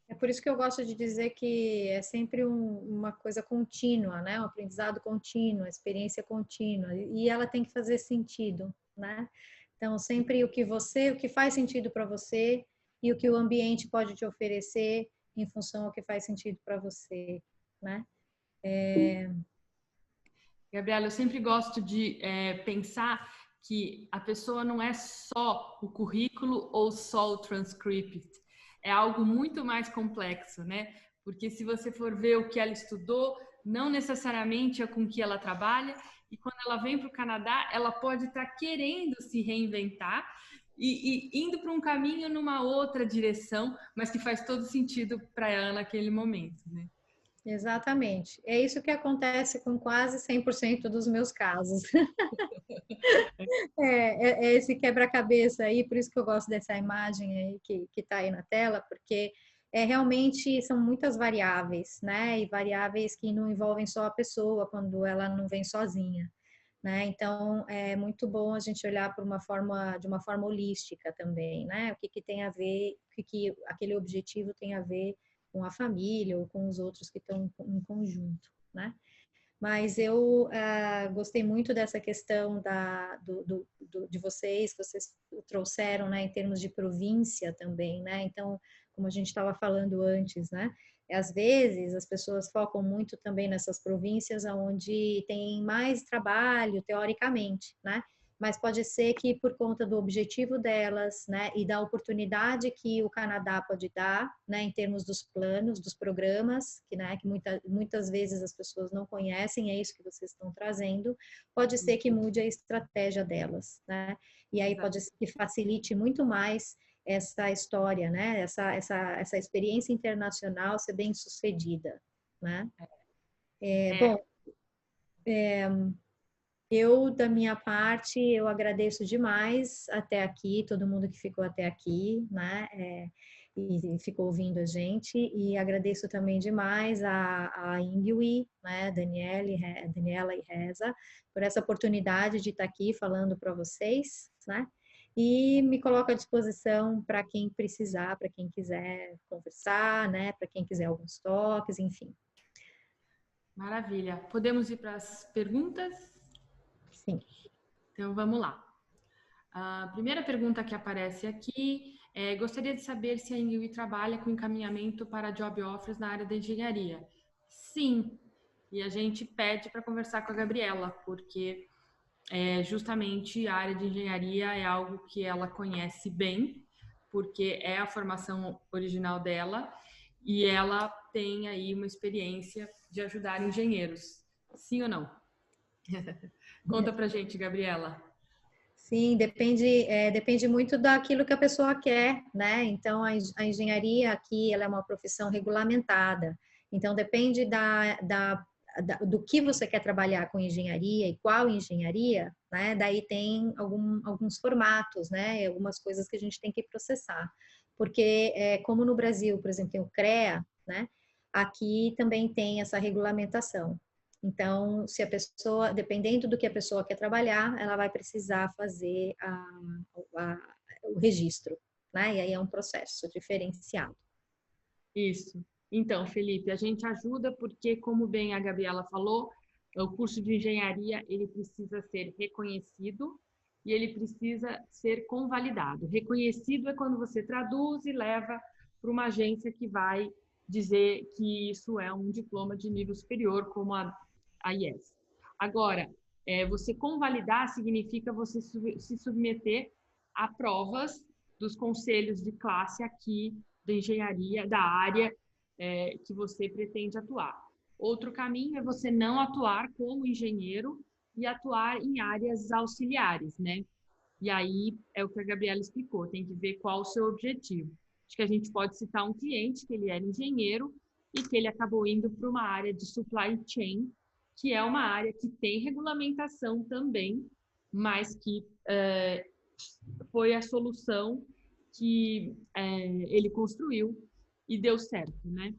É por isso que eu gosto de dizer que é sempre uma coisa contínua, né? Um aprendizado contínuo, experiência contínua, e ela tem que fazer sentido, né? Então, sempre o que faz sentido para você e o que o ambiente pode te oferecer em função ao que faz sentido para você, né? Gabriela, eu sempre gosto de pensar que a pessoa não é só o currículo ou só o transcript. É algo muito mais complexo, né? Porque se você for ver o que ela estudou, não necessariamente é com que ela trabalha, e quando ela vem para o Canadá, ela pode estar querendo se reinventar e indo para um caminho numa outra direção, mas que faz todo sentido para ela naquele momento, né? Exatamente. É isso que acontece com quase 100% dos meus casos. É esse quebra-cabeça aí, por isso que eu gosto dessa imagem aí que está aí na tela, porque realmente são muitas variáveis, né? E variáveis que não envolvem só a pessoa quando ela não vem sozinha, né? Então é muito bom a gente olhar por de uma forma holística também, né? O que tem a ver, o que aquele objetivo tem a ver com a família ou com os outros que estão em conjunto, né? Mas eu gostei muito dessa questão de vocês, que vocês trouxeram, né, em termos de província também, né? Então, como a gente estava falando antes, né? Às vezes as pessoas focam muito também nessas províncias onde tem mais trabalho, teoricamente, né? Mas pode ser que por conta do objetivo delas, né, e da oportunidade que o Canadá pode dar, né, em termos dos planos, dos programas, né, que muitas vezes as pessoas não conhecem, é isso que vocês estão trazendo, pode ser que mude a estratégia delas, né? E aí pode ser que facilite muito mais essa história, né, essa experiência internacional ser bem sucedida, né? Bom, eu, da minha parte, eu agradeço demais até aqui, todo mundo que ficou até aqui, né? E ficou ouvindo a gente. E agradeço também demais a Ingui, né? Daniela e Reza, por essa oportunidade de estar aqui falando para vocês, né? E me coloco à disposição para quem precisar, para quem quiser conversar, né? Para quem quiser alguns toques, enfim. Maravilha. Podemos ir para as perguntas? Sim. Então, vamos lá. A primeira pergunta que aparece aqui é: gostaria de saber se a Ingui trabalha com encaminhamento para job offers na área da engenharia. Sim, e a gente pede para conversar com a Gabriela, porque justamente a área de engenharia é algo que ela conhece bem, porque é a formação original dela, e ela tem aí uma experiência de ajudar engenheiros. Sim ou não? Conta pra gente, Gabriela. Sim, depende muito daquilo que a pessoa quer, né? Então, a engenharia aqui, ela é uma profissão regulamentada. Então, depende do que você quer trabalhar com engenharia e qual engenharia, né? Daí tem alguns formatos, né? Algumas coisas que a gente tem que processar. Porque, como no Brasil, por exemplo, tem o CREA, né? Aqui também tem essa regulamentação. Então, se a pessoa, dependendo do que a pessoa quer trabalhar, ela vai precisar fazer o registro, né? E aí é um processo diferenciado. Isso. Então, Felipe, a gente ajuda porque, como bem a Gabriela falou, o curso de engenharia ele precisa ser reconhecido e ele precisa ser convalidado. Reconhecido é quando você traduz e leva para uma agência que vai dizer que isso é um diploma de nível superior, como a IES. Agora, você convalidar significa você se submeter a provas dos conselhos de classe aqui da engenharia, da área que você pretende atuar. Outro caminho é você não atuar como engenheiro e atuar em áreas auxiliares, né? E aí é o que a Gabriela explicou, tem que ver qual o seu objetivo. Acho que a gente pode citar um cliente que ele era engenheiro e que ele acabou indo para uma área de supply chain, que é uma área que tem regulamentação também, mas que foi a solução que ele construiu e deu certo, né?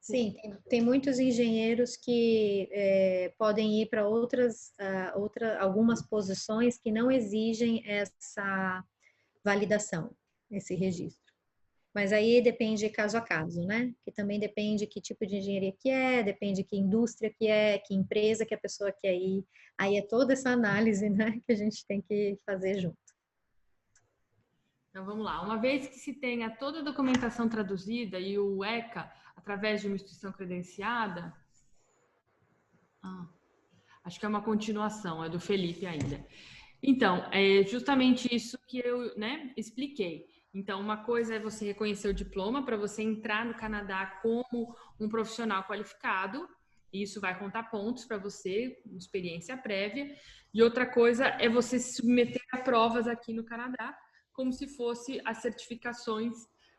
Sim, tem muitos engenheiros que podem ir para algumas posições que não exigem essa validação, esse registro. Mas aí depende caso a caso, né? Que também depende que tipo de engenharia que depende que indústria que empresa que a pessoa quer ir. Aí é toda essa análise, né, que a gente tem que fazer junto. Então vamos lá. Uma vez que se tenha toda a documentação traduzida e o ECA, através de uma instituição credenciada, acho que é uma continuação, é do Felipe ainda. Então, é justamente isso que eu expliquei. Então, uma coisa é você reconhecer o diploma para você entrar no Canadá como um profissional qualificado. Isso vai contar pontos para você, experiência prévia. E outra coisa é você se submeter a provas aqui no Canadá, como se fosse as certificações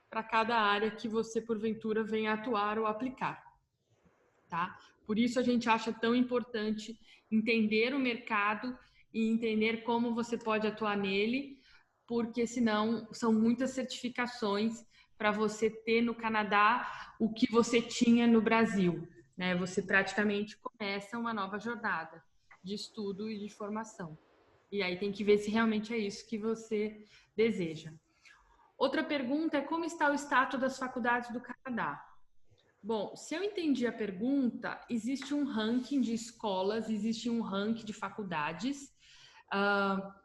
para cada área que você, porventura, venha atuar ou aplicar. Tá? Por isso, a gente acha tão importante entender o mercado e entender como você pode atuar nele, porque senão são muitas certificações para você ter no Canadá o que você tinha no Brasil, né? Você praticamente começa uma nova jornada de estudo e de formação. E aí tem que ver se realmente é isso que você deseja. Outra pergunta é como está o status das faculdades do Canadá? Bom, se eu entendi a pergunta, existe um ranking de escolas, existe um ranking de faculdades,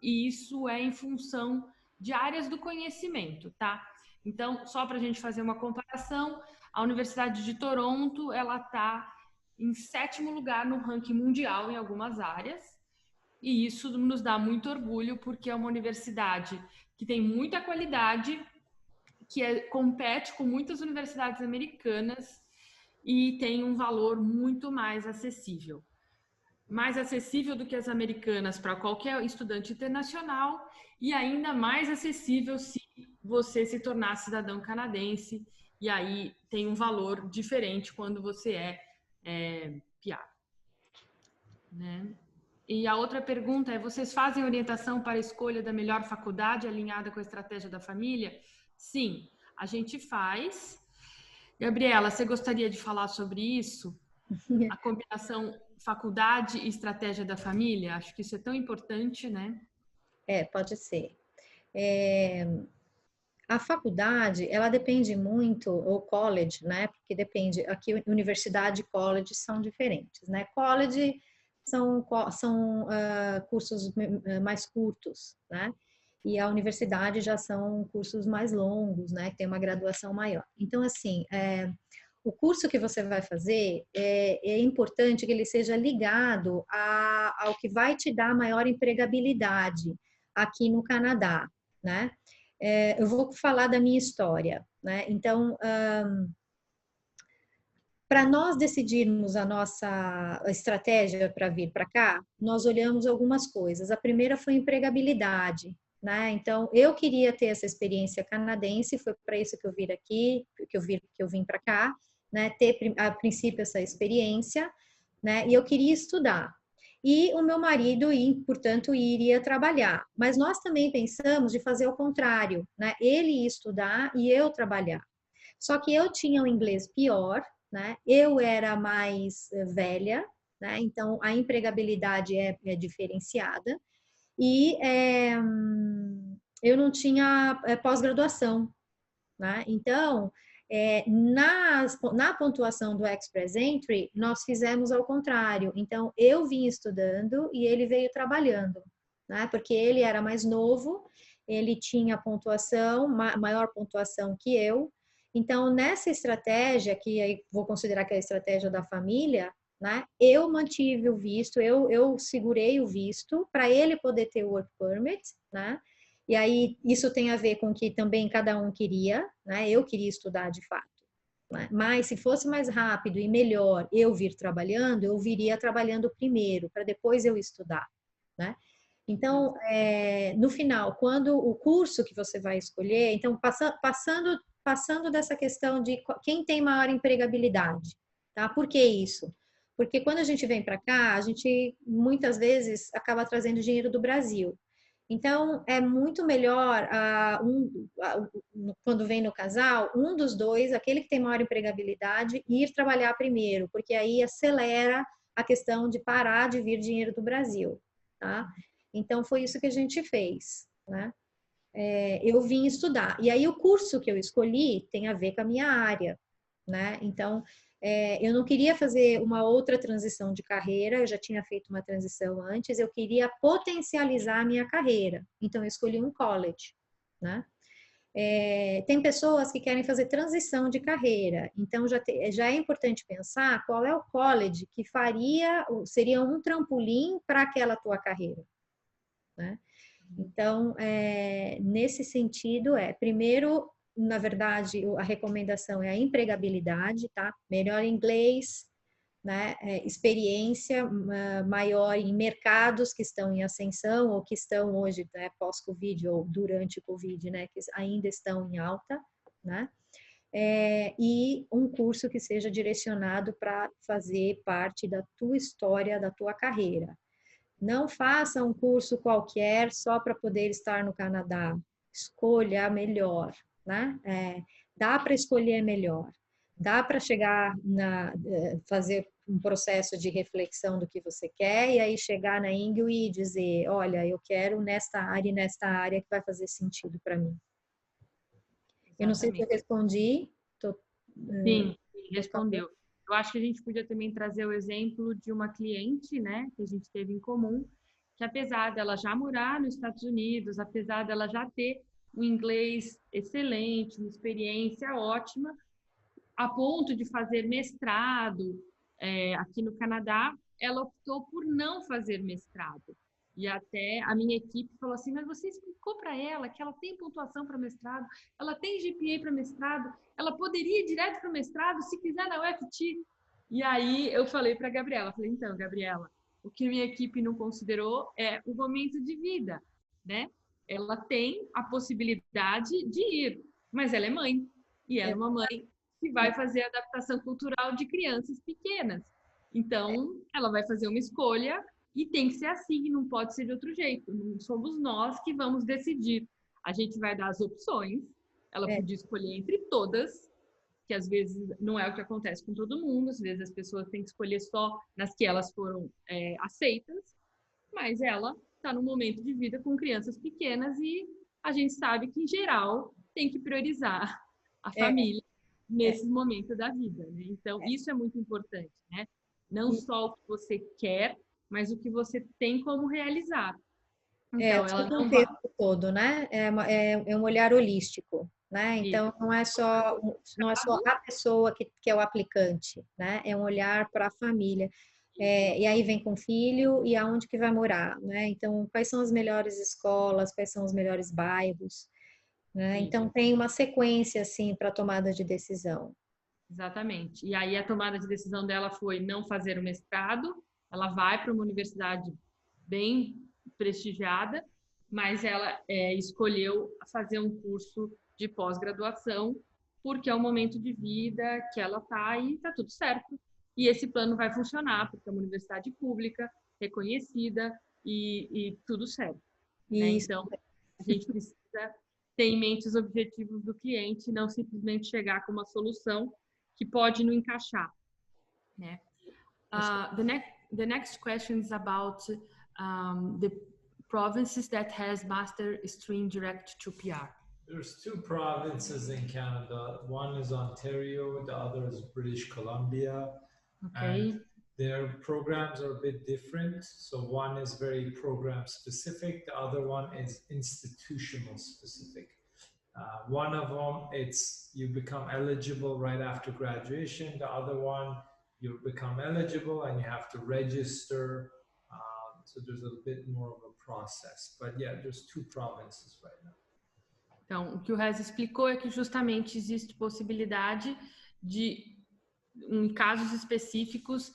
e isso é em função de áreas do conhecimento, tá? Então, só para a gente fazer uma comparação, a Universidade de Toronto, ela está em 7º lugar no ranking mundial em algumas áreas, e isso nos dá muito orgulho, porque é uma universidade que tem muita qualidade, que compete com muitas universidades americanas e tem um valor muito mais acessível. Mais acessível do que as americanas para qualquer estudante internacional e ainda mais acessível se você se tornar cidadão canadense, e aí tem um valor diferente quando você é PR. Né? E a outra pergunta é, vocês fazem orientação para a escolha da melhor faculdade alinhada com a estratégia da família? Sim, a gente faz. Gabriela, você gostaria de falar sobre isso? A combinação faculdade e estratégia da família? Acho que isso é tão importante, né? Pode ser. A faculdade, ela depende muito, ou college, né? Porque depende, aqui universidade e college são diferentes, né? College são cursos mais curtos, né? E a universidade já são cursos mais longos, né? Que tem uma graduação maior. Então, assim, o curso que você vai fazer é importante que ele seja ligado ao que vai te dar maior empregabilidade aqui no Canadá, né? Eu vou falar da minha história, né? Então, para nós decidirmos a nossa estratégia para vir para cá, nós olhamos algumas coisas. A primeira foi empregabilidade, né? Então, eu queria ter essa experiência canadense, foi para isso que eu vim aqui, que eu vim para cá, né? Ter a princípio essa experiência, né? E eu queria estudar. E o meu marido, portanto, iria trabalhar. Mas nós também pensamos de fazer o contrário, né? Ele ia estudar e eu trabalhar. Só que eu tinha um inglês pior, né? Eu era mais velha, né? Então a empregabilidade é diferenciada. E eu não tinha pós-graduação, né? Então, na pontuação do Express Entry, nós fizemos ao contrário. Então, eu vim estudando e ele veio trabalhando, né? Porque ele era mais novo, ele tinha pontuação, maior pontuação que eu. Então, nessa estratégia, que aí vou considerar que é a estratégia da família, né? Eu mantive o visto, eu segurei o visto para ele poder ter o work permit, né? E aí, isso tem a ver com o que também cada um queria, né? Eu queria estudar de fato, né? Mas se fosse mais rápido e melhor eu vir trabalhando, eu viria trabalhando primeiro, para depois eu estudar, né? Então, no final, quando o curso que você vai escolher, então, passando dessa questão de quem tem maior empregabilidade, tá? Por que isso? Porque quando a gente vem para cá, a gente muitas vezes acaba trazendo dinheiro do Brasil. Então, é muito melhor, quando vem no casal, um dos dois, aquele que tem maior empregabilidade, ir trabalhar primeiro, porque aí acelera a questão de parar de vir dinheiro do Brasil, tá? Então, foi isso que a gente fez, né? Eu vim estudar. E aí, o curso que eu escolhi tem a ver com a minha área, né? Então, eu não queria fazer uma outra transição de carreira, eu já tinha feito uma transição antes, eu queria potencializar a minha carreira. Então, eu escolhi um college, né? Tem pessoas que querem fazer transição de carreira, então já é importante pensar qual é o college que seria um trampolim para aquela tua carreira, né? Então, nesse sentido, primeiro, na verdade, a recomendação é a empregabilidade, tá? Melhor inglês, né? Experiência maior em mercados que estão em ascensão ou que estão hoje, né, pós-Covid ou durante o Covid, né, que ainda estão em alta, né? E um curso que seja direcionado para fazer parte da tua história, da tua carreira. Não faça um curso qualquer só para poder estar no Canadá. Escolha a melhor, né? Dá para escolher melhor. Dá para chegar fazer um processo de reflexão do que você quer e aí chegar na Ingui e dizer, olha, eu quero nesta área e nesta área que vai fazer sentido para mim. Exatamente. Eu não sei se eu respondi. Sim, respondeu. Eu acho que a gente podia também trazer o exemplo de uma cliente, né, que a gente teve em comum, que apesar dela já morar nos Estados Unidos, apesar dela já ter um inglês excelente, uma experiência ótima, a ponto de fazer mestrado aqui no Canadá, ela optou por não fazer mestrado. E até a minha equipe falou assim, mas você explicou para ela que ela tem pontuação para mestrado, ela tem GPA para mestrado, ela poderia ir direto para o mestrado se quiser na UFT. E aí eu falei para a Gabriela, falei, então, Gabriela, o que minha equipe não considerou é o momento de vida, né? Ela tem a possibilidade de ir, mas ela é mãe. E ela é uma mãe que vai fazer adaptação cultural de crianças pequenas. Então, ela vai fazer uma escolha e tem que ser assim, não pode ser de outro jeito. Não somos nós que vamos decidir. A gente vai dar as opções. Ela podia escolher entre todas, que às vezes não é o que acontece com todo mundo. Às vezes as pessoas têm que escolher só nas que elas foram aceitas. Mas ela está no momento de vida com crianças pequenas e a gente sabe que, em geral, tem que priorizar a família nesses momentos da vida, né? Então, isso é muito importante, né? Não só o que você quer, mas o que você tem como realizar. Então, ela não vai... todo, né? É um olhar holístico, né? Então, não é só a pessoa que é o aplicante, né? É um olhar para a família. E aí vem com o filho e aonde que vai morar, né? Então, quais são as melhores escolas, quais são os melhores bairros, né? Então, tem uma sequência, assim, para a tomada de decisão. Exatamente. E aí a tomada de decisão dela foi não fazer o mestrado, ela vai para uma universidade bem prestigiada, mas ela escolheu fazer um curso de pós-graduação, porque é o momento de vida que ela está e está tudo certo. E esse plano vai funcionar, porque é uma universidade pública, reconhecida e tudo certo. Né? Então, a gente precisa ter em mente os objetivos do cliente, não simplesmente chegar com uma solução que pode não encaixar. Né? The next question is about the provinces that has master stream direct to PR. There's two provinces in Canada. One is Ontario, the other is British Columbia. Okay. And their programs are a bit different. So one is very program specific, the other one is institutional specific. One of them, it's you become eligible right after graduation. The other one, you become eligible and you have to register. So there's a bit more of a process. But yeah, there's two provinces right now. Então, o que o Rez explicou é que justamente existe possibilidade de, em casos específicos,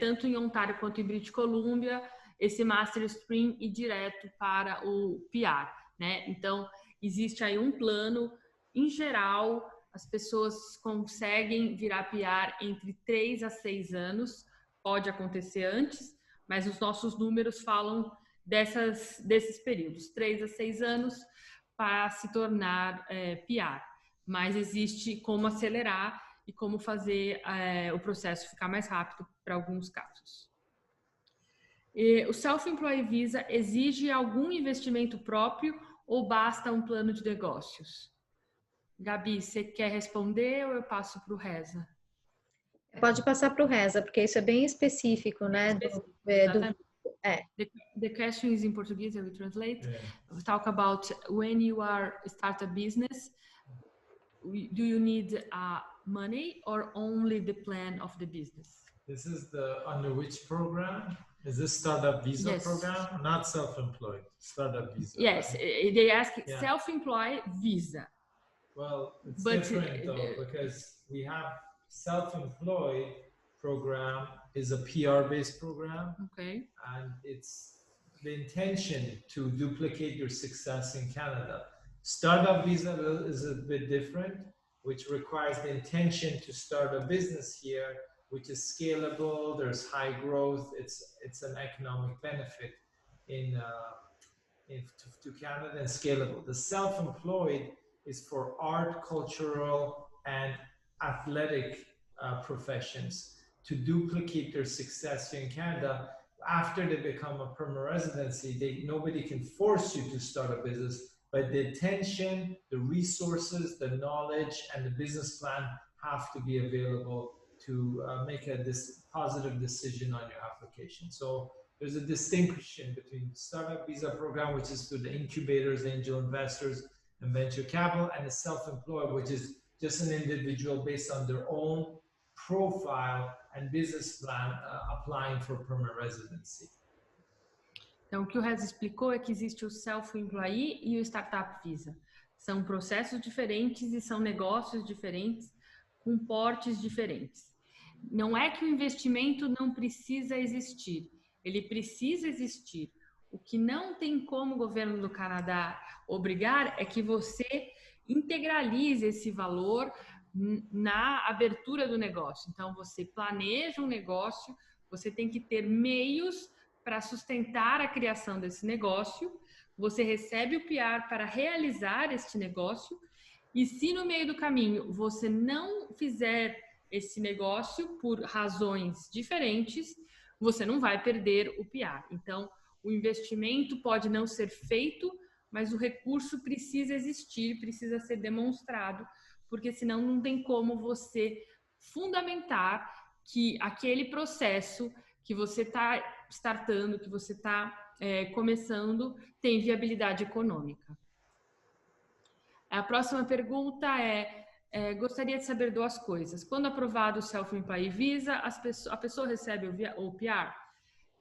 tanto em Ontário quanto em British Columbia, esse Master Stream ir direto para o PR, né? Então, existe aí um plano, em geral, as pessoas conseguem virar PR entre 3 a 6 anos, pode acontecer antes, mas os nossos números falam desses períodos, 3 a 6 anos para se tornar PR. Mas existe como acelerar e como fazer o processo ficar mais rápido para alguns casos. O Self-Employed Visa exige algum investimento próprio ou basta um plano de negócios? Gabi, você quer responder ou eu passo para o Reza? Pode passar para o Reza, porque isso é bem específico, né? The question is in Portuguese, I will translate. We talk about when you are start a business, do you need money or only the plan of the business? This is under which program? Is this startup visa program? Not self-employed, startup visa. Yes, right? They ask self-employed visa. Well, it's different though, because we have self-employed program is a PR-based program. Okay. And it's the intention to duplicate your success in Canada. Startup visa is a bit different, which requires the intention to start a business here, which is scalable. There's high growth. It's an economic benefit to Canada and scalable. The self-employed is for art, cultural, and athletic professions to duplicate their success here in Canada. After they become a permanent residency, nobody can force you to start a business, but the attention, the resources, the knowledge, and the business plan have to be available to make this positive decision on your application. So there's a distinction between the startup visa program, which is through the incubators, angel investors, and venture capital, and the self-employed, which is just an individual based on their own profile and business plan applying for permanent residency. Então, o que o Rez explicou é que existe o Self-Employee e o Startup Visa. São processos diferentes e são negócios diferentes, com portes diferentes. Não é que o investimento não precisa existir, ele precisa existir. O que não tem como o governo do Canadá obrigar é que você integralize esse valor na abertura do negócio. Então, você planeja um negócio, você tem que ter meios para sustentar a criação desse negócio, você recebe o PR para realizar este negócio, e se no meio do caminho você não fizer esse negócio por razões diferentes, você não vai perder o PR. Então, o investimento pode não ser feito, mas o recurso precisa existir, precisa ser demonstrado, porque senão não tem como você fundamentar que aquele processo que você está startando, que você está começando, tem viabilidade econômica. A próxima pergunta gostaria de saber duas coisas. Quando aprovado o Self-Employed Visa, a pessoa recebe o PR?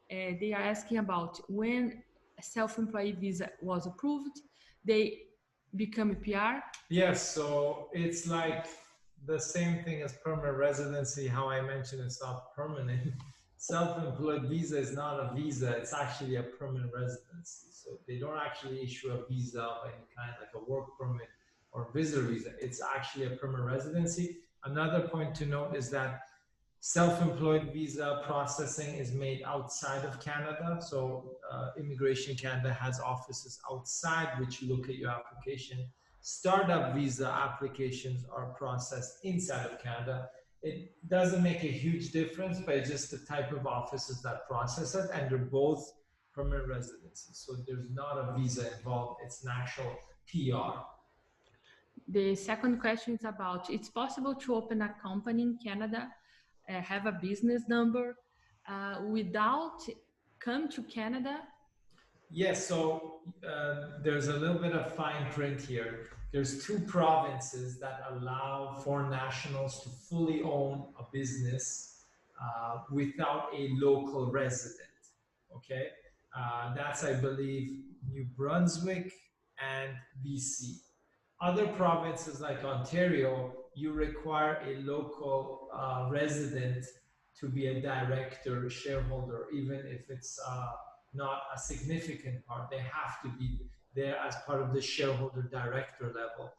They are asking about when a Self-Employed Visa was approved, they become a PR? Yes, so it's like the same thing as permanent residency. How I mentioned it's not permanent. Self-employed visa is not a visa, it's actually a permanent residency. So they don't actually issue a visa of any kind, like a work permit or visitor visa. It's actually a permanent residency. Another point to note is that self-employed visa processing is made outside of Canada. So Immigration Canada has offices outside which look at your application. Startup visa applications are processed inside of Canada. It doesn't make a huge difference, but it's just the type of offices that process it, and they're both permanent residencies. So there's not a visa involved, it's an actual PR. The second question is about, it's possible to open a company in Canada, have a business number without come to Canada? Yes, so there's a little bit of fine print here. There's 2 provinces that allow foreign nationals to fully own a business without a local resident, okay? That's, I believe, New Brunswick and BC. Other provinces like Ontario, you require a local resident to be a director, shareholder, even if it's not a significant part. They have to be there as part of the shareholder director level.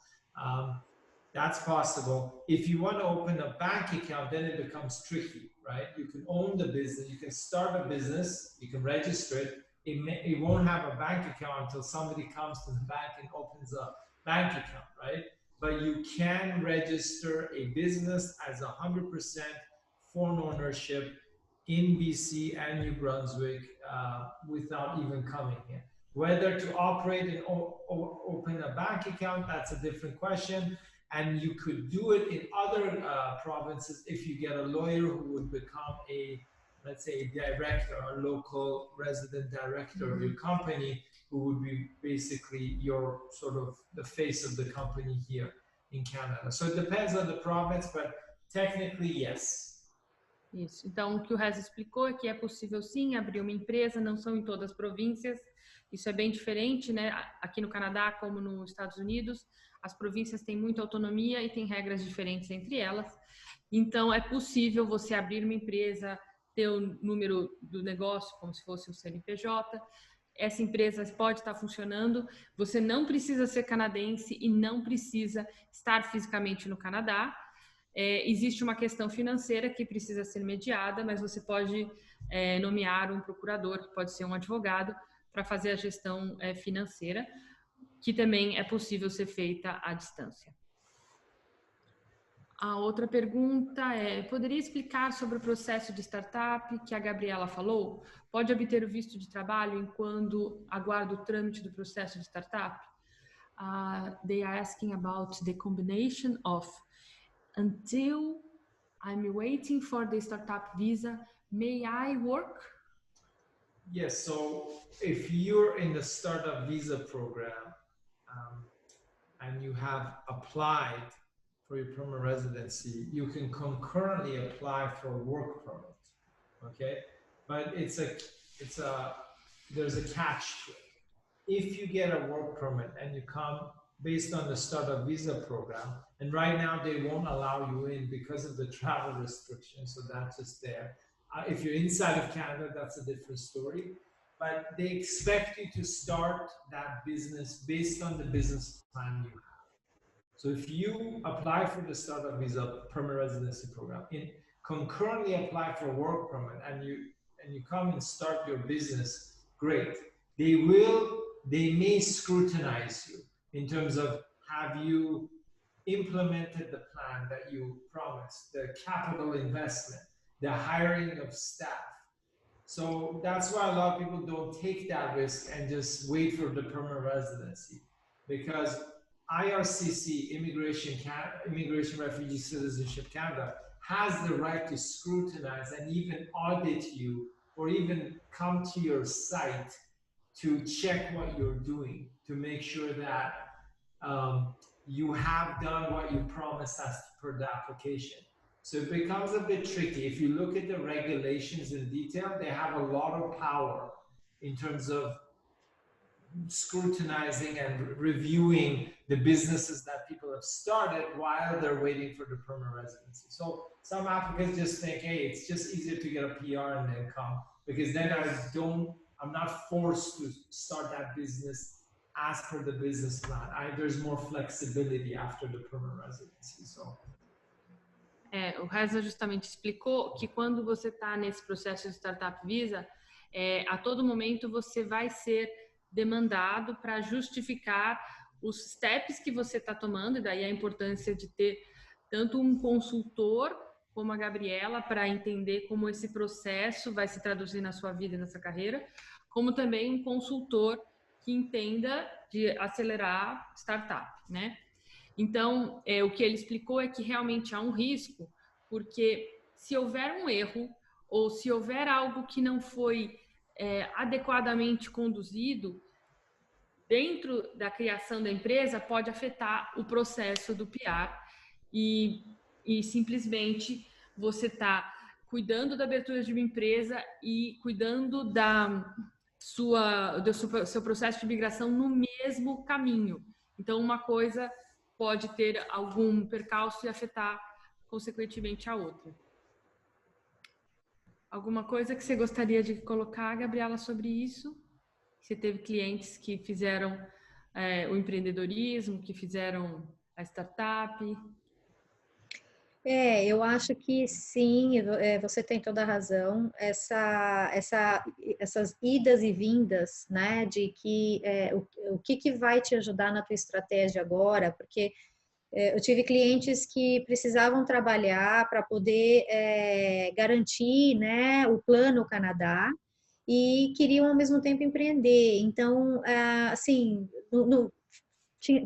That's possible. If you want to open a bank account, then it becomes tricky, right? You can own the business, you can start a business, you can register it. It won't have a bank account until somebody comes to the bank and opens a bank account, right? But you can register a business as 100% foreign ownership in BC and New Brunswick without even coming here. Whether to operate and open a bank account, that's a different question. And you could do it in other provinces if you get a lawyer who would become a, let's say, a director, a local resident director of your company, who would be basically your sort of the face of the company here in Canada. So it depends on the province, but technically, yes. Isso. Então, o que o Rez explicou é que é possível sim abrir uma empresa, não são em todas as províncias. Isso é bem diferente, né? Aqui no Canadá, como nos Estados Unidos, as províncias têm muita autonomia e têm regras diferentes entre elas. Então, é possível você abrir uma empresa, ter o número do negócio como se fosse o CNPJ. Essa empresa pode estar funcionando. Você não precisa ser canadense e não precisa estar fisicamente no Canadá. Existe uma questão financeira que precisa ser mediada, mas você pode nomear um procurador, que pode ser um advogado, para fazer a gestão financeira, que também é possível ser feita à distância. A outra pergunta é: poderia explicar sobre o processo de startup que a Gabriela falou? Pode obter o visto de trabalho enquanto aguarda o trâmite do processo de startup? They are asking about the combination of until I'm waiting for the startup visa, may I work? Yes, so if you're in the startup visa program and you have applied for your permanent residency, you can concurrently apply for a work permit, okay? But there's a catch to it. If you get a work permit and you come based on the startup visa program, and right now they won't allow you in because of the travel restrictions, so that's just there. If you're inside of Canada, that's a different story. But they expect you to start that business based on the business plan you have. So if you apply for the startup visa permanent residency program, concurrently apply for a work permit, and you come and start your business, great. They may scrutinize you in terms of, have you implemented the plan that you promised, the capital investment, the hiring of staff. So that's why a lot of people don't take that risk and just wait for the permanent residency, because IRCC, Immigration, Refugee, Citizenship Canada, has the right to scrutinize and even audit you, or even come to your site to check what you're doing, to make sure that you have done what you promised as per the application. So it becomes a bit tricky. If you look at the regulations in detail, they have a lot of power in terms of scrutinizing and reviewing the businesses that people have started while they're waiting for the permanent residency. So some applicants just think, hey, it's just easier to get a PR and then come, because then I'm not forced to start that business as per the business plan. There's more flexibility after the permanent residency. So. O Reza justamente explicou que quando você está nesse processo de Startup Visa, a todo momento você vai ser demandado para justificar os steps que você está tomando, e daí a importância de ter tanto um consultor como a Gabriela para entender como esse processo vai se traduzir na sua vida e na sua carreira, como também um consultor que entenda de acelerar startup, né? Então, o que ele explicou é que realmente há um risco, porque se houver um erro ou se houver algo que não foi adequadamente conduzido dentro da criação da empresa, pode afetar o processo do PR e simplesmente você está cuidando da abertura de uma empresa e cuidando do seu processo de migração no mesmo caminho. Então, uma coisa pode ter algum percalço e afetar, consequentemente, a outra. Alguma coisa que você gostaria de colocar, Gabriela, sobre isso? Você teve clientes que fizeram o empreendedorismo, que fizeram a startup? Eu acho que sim, você tem toda a razão. Essas idas e vindas, né, de que o que que vai te ajudar na tua estratégia agora, porque eu tive clientes que precisavam trabalhar para poder garantir, né, o plano Canadá e queriam ao mesmo tempo empreender. Então, assim,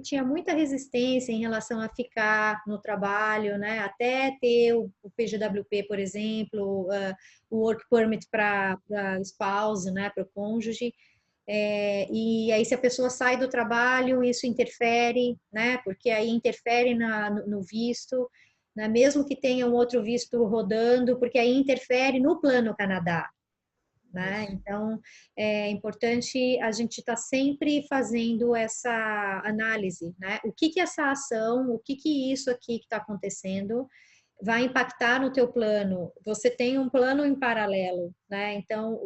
tinha muita resistência em relação a ficar no trabalho, né? Até ter o PGWP, por exemplo, o Work Permit para spouse, né? Para o cônjuge. E aí, se a pessoa sai do trabalho, isso interfere, né? Porque aí interfere no visto, né? Mesmo que tenha um outro visto rodando, porque aí interfere no Plano Canadá, né? Então, é importante a gente estar sempre fazendo essa análise, né? O que que essa ação, o que que isso aqui que está acontecendo vai impactar no teu plano? Você tem um plano em paralelo, né? Então,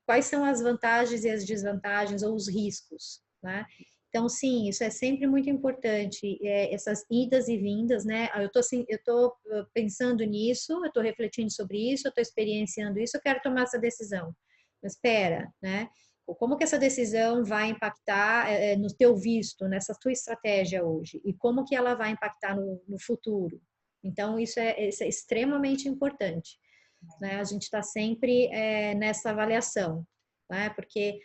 quais são as vantagens e as desvantagens ou os riscos, né? Então, sim, isso é sempre muito importante, essas idas e vindas, né? Eu tô, assim, eu tô pensando nisso, eu tô refletindo sobre isso, eu tô experienciando isso, eu quero tomar essa decisão. Mas espera, né? Como que essa decisão vai impactar no teu visto, nessa tua estratégia hoje? E como que ela vai impactar no futuro? Então, isso é extremamente importante, né? A gente está sempre nessa avaliação, né? Porque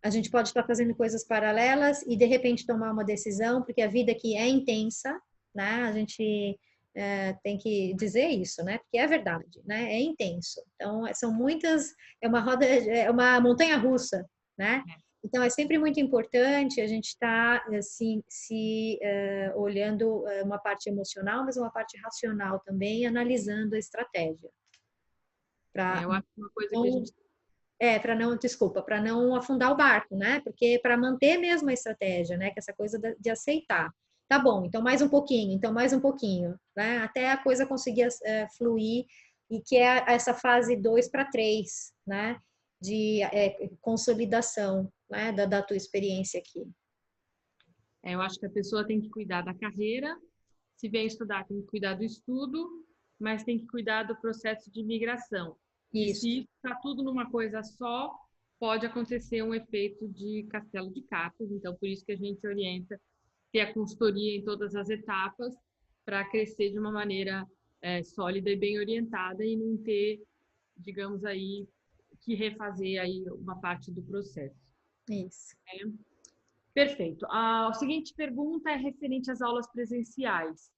a gente pode estar fazendo coisas paralelas e de repente tomar uma decisão, porque a vida aqui é intensa, né? A gente tem que dizer isso, né? Porque é verdade, né? É intenso. Então, são muitas, é uma montanha-russa, né? Então, é sempre muito importante a gente estar assim, olhando uma parte emocional, mas uma parte racional também, analisando a estratégia. Eu acho que uma coisa que a gente Para não afundar o barco, né? Porque para manter mesmo a estratégia, né? Que essa coisa de aceitar. Tá bom, então mais um pouquinho, então mais um pouquinho, né? Até a coisa conseguir fluir e que é essa fase 2 para 3, né? De consolidação, né? Da tua experiência aqui. eu acho que a pessoa tem que cuidar da carreira, se vem estudar, tem que cuidar do estudo, mas tem que cuidar do processo de migração. E Isso. se está tudo numa coisa só, pode acontecer um efeito de castelo de cartas. Então, por isso que a gente orienta ter a consultoria em todas as etapas para crescer de uma maneira sólida e bem orientada e não ter, digamos aí, que refazer aí uma parte do processo. Isso. Perfeito. A seguinte pergunta é referente às aulas presenciais.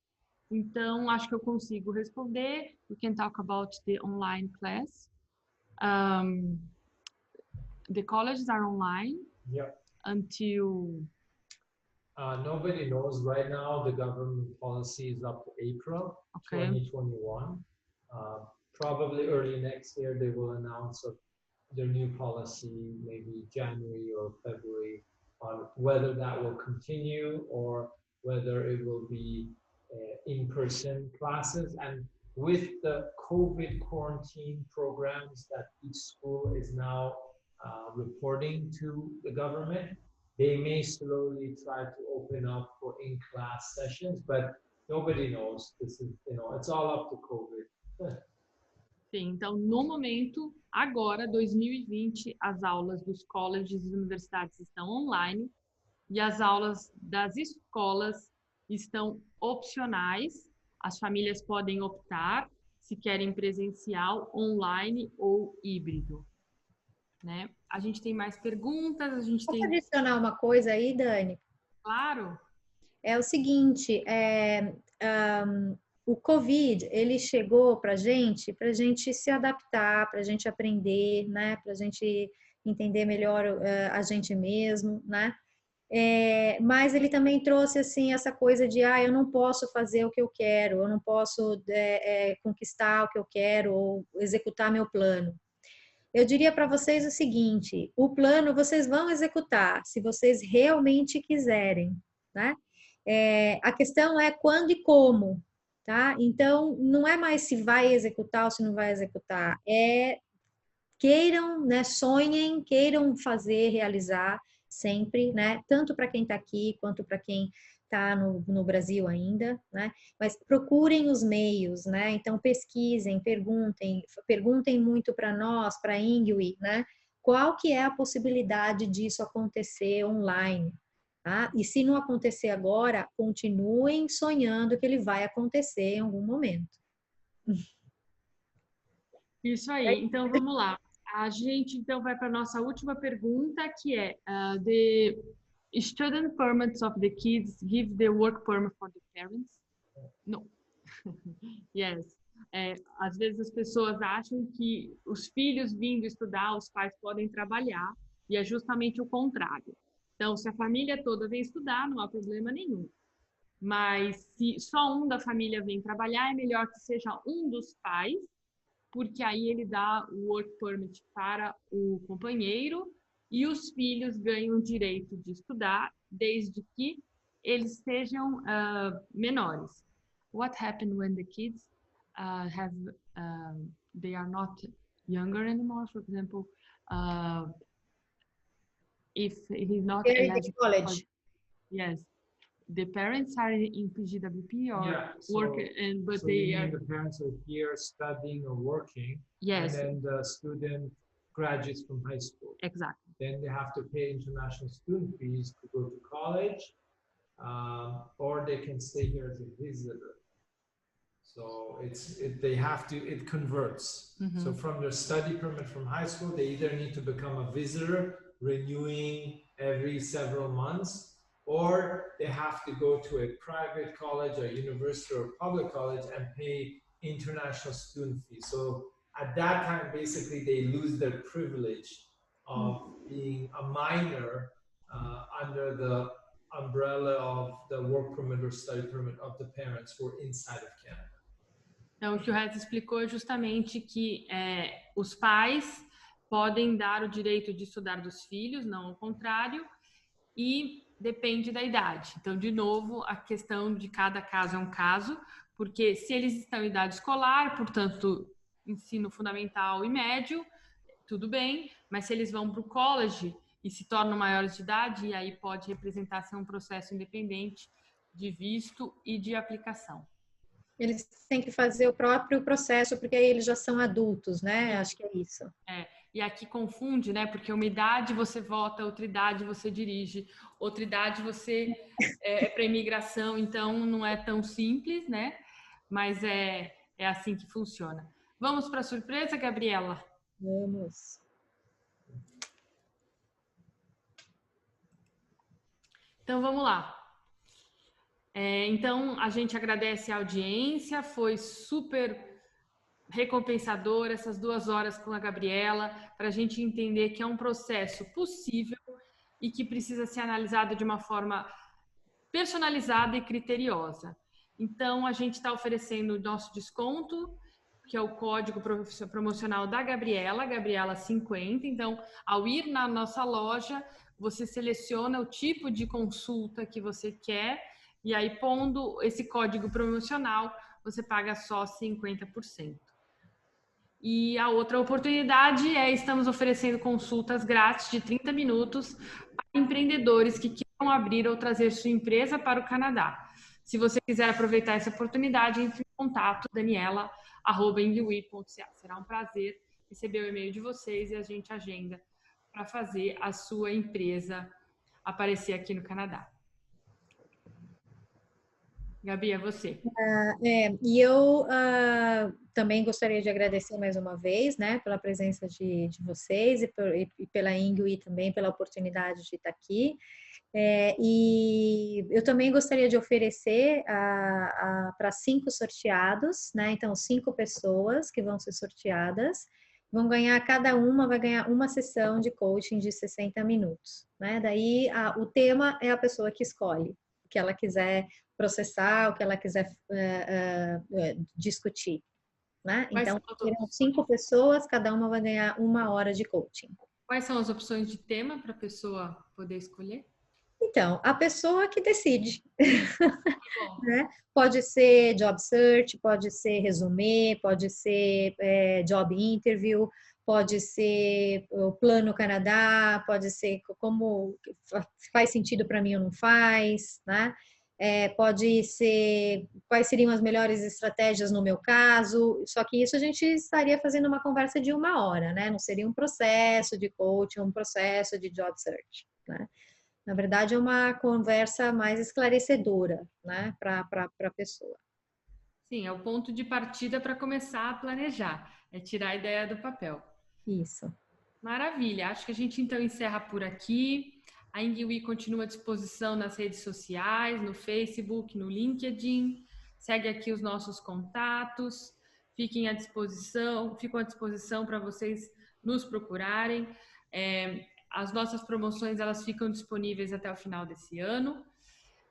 Então, acho que eu consigo responder. We can talk about the online class. The colleges are online until... Nobody knows right now. The government policy is up to April 2021. Probably early next year, they will announce their new policy, maybe January or February, on whether that will continue or whether it will be in-person classes. And with the COVID quarantine programs that each school is now reporting to the government, they may slowly try to open up for in-class sessions, but nobody knows. This is, it's all up to COVID. Sim, então, no momento, agora, 2020, as aulas dos colleges e universidades estão online e as aulas das escolas estão opcionais. As famílias podem optar se querem presencial, online ou híbrido, né? A gente tem mais perguntas, a gente Posso tem... adicionar uma coisa aí, Dani? Claro. É o seguinte, o Covid, ele chegou para a gente se adaptar, para a gente aprender, né? Para a gente entender melhor a gente mesmo, né? Mas ele também trouxe assim essa coisa de eu não posso fazer o que eu quero, eu não posso conquistar o que eu quero ou executar meu plano. Eu diria para vocês o seguinte: o plano vocês vão executar se vocês realmente quiserem, né? A questão é quando e como, tá? Então, não é mais se vai executar ou se não vai executar, é queiram, né, sonhem, queiram fazer, realizar sempre, né, tanto para quem está aqui quanto para quem está no Brasil ainda, né, mas procurem os meios, né, então pesquisem, perguntem muito para nós, para a Ingui, né, qual que é a possibilidade disso acontecer online, tá? E se não acontecer agora, continuem sonhando que ele vai acontecer em algum momento. Isso aí. Então, vamos lá. A gente, então, vai para a nossa última pergunta, que é the student permits of the kids give the work permit for the parents? No. Yes. Às vezes as pessoas acham que os filhos vindo estudar, os pais podem trabalhar, e é justamente o contrário. Então, se a família toda vem estudar, não há problema nenhum. Mas se só um da família vem trabalhar, é melhor que seja um dos pais, porque aí ele dá o work permit para o companheiro e os filhos ganham o direito de estudar, desde que eles sejam menores. What happened when the kids they are not younger anymore? For example, if he's not eligible for college. Yes. The parents are in PGWP or work, but they are. The parents are here studying or working. Yes. And then the student graduates from high school. Exactly. Then they have to pay international student fees to go to college, or they can stay here as a visitor. So it converts. Mm-hmm. So from their study permit from high school, they either need to become a visitor, renewing every several months, or they have to go to a private college or university or public college and pay international student fees. So at that time, basically, they lose their privilege of being a minor under the umbrella of the work permit or study permit of the parents who are inside of Canada. Então, o que o Reto explicou é justamente que os pais podem dar o direito de estudar dos filhos, não o contrário, e depende da idade. Então, de novo, a questão de cada caso é um caso, porque se eles estão em idade escolar, portanto, ensino fundamental e médio, tudo bem, mas se eles vão para o college e se tornam maiores de idade, e aí pode representar ser um processo independente de visto e de aplicação. Eles têm que fazer o próprio processo, porque aí eles já são adultos, né? Acho que é isso. E aqui confunde, né? Porque uma idade você vota, outra idade você dirige, outra idade você é para imigração, então não é tão simples, né? Mas é assim que funciona. Vamos para a surpresa, Gabriela? Vamos. Então, vamos lá. Então, a gente agradece a audiência, foi super recompensador essas 2 horas com a Gabriela, para a gente entender que é um processo possível e que precisa ser analisado de uma forma personalizada e criteriosa. Então, a gente está oferecendo o nosso desconto, que é o código promocional da Gabriela, Gabriela 50. Então, ao ir na nossa loja, você seleciona o tipo de consulta que você quer e aí, pondo esse código promocional, você paga só 50%. E a outra oportunidade estamos oferecendo consultas grátis de 30 minutos para empreendedores que queiram abrir ou trazer sua empresa para o Canadá. Se você quiser aproveitar essa oportunidade, entre em contato, daniela@ingui.ca. Será um prazer receber o e-mail de vocês e a gente agenda para fazer a sua empresa aparecer aqui no Canadá. Gabi, é você. E eu também gostaria de agradecer mais uma vez, né, pela presença de vocês e pela Ingui também, pela oportunidade de estar aqui. E eu também gostaria de oferecer para 5 sorteados, né, então 5 pessoas que vão ser sorteadas, vão ganhar, cada uma vai ganhar uma sessão de coaching de 60 minutos, né, daí o tema é a pessoa que escolhe, o que ela quiser processar, o que ela quiser discutir, né? Então, serão 5 pessoas, cada uma vai ganhar 1 hora de coaching. Quais são as opções de tema para a pessoa poder escolher? Então, a pessoa que decide. Né? Pode ser job search, pode ser resumê, pode ser job interview, pode ser o Plano Canadá, pode ser como faz sentido para mim ou não faz, né? Pode ser quais seriam as melhores estratégias no meu caso, só que isso a gente estaria fazendo uma conversa de 1 hora, né? Não seria um processo de coaching, um processo de job search, né? Na verdade, é uma conversa mais esclarecedora, né, para a pessoa. Sim, é o ponto de partida para começar a planejar, é tirar a ideia do papel. Isso. Maravilha, acho que a gente então encerra por aqui. A INGWE continua à disposição nas redes sociais, no Facebook, no LinkedIn. Segue aqui os nossos contatos. Ficam à disposição para vocês nos procurarem. As nossas promoções elas ficam disponíveis até o final desse ano.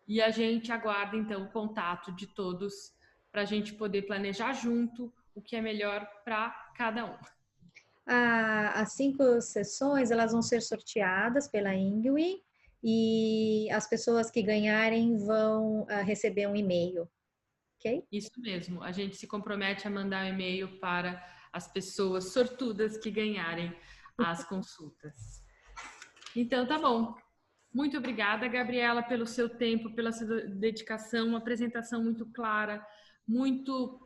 E a gente aguarda então o contato de todos para a gente poder planejar junto o que é melhor para cada um. As 5 sessões elas vão ser sorteadas pela INGWE e as pessoas que ganharem vão receber um e-mail, ok? Isso mesmo, a gente se compromete a mandar um e-mail para as pessoas sortudas que ganharem as consultas. Então, tá bom. Muito obrigada, Gabriela, pelo seu tempo, pela sua dedicação, uma apresentação muito clara, muito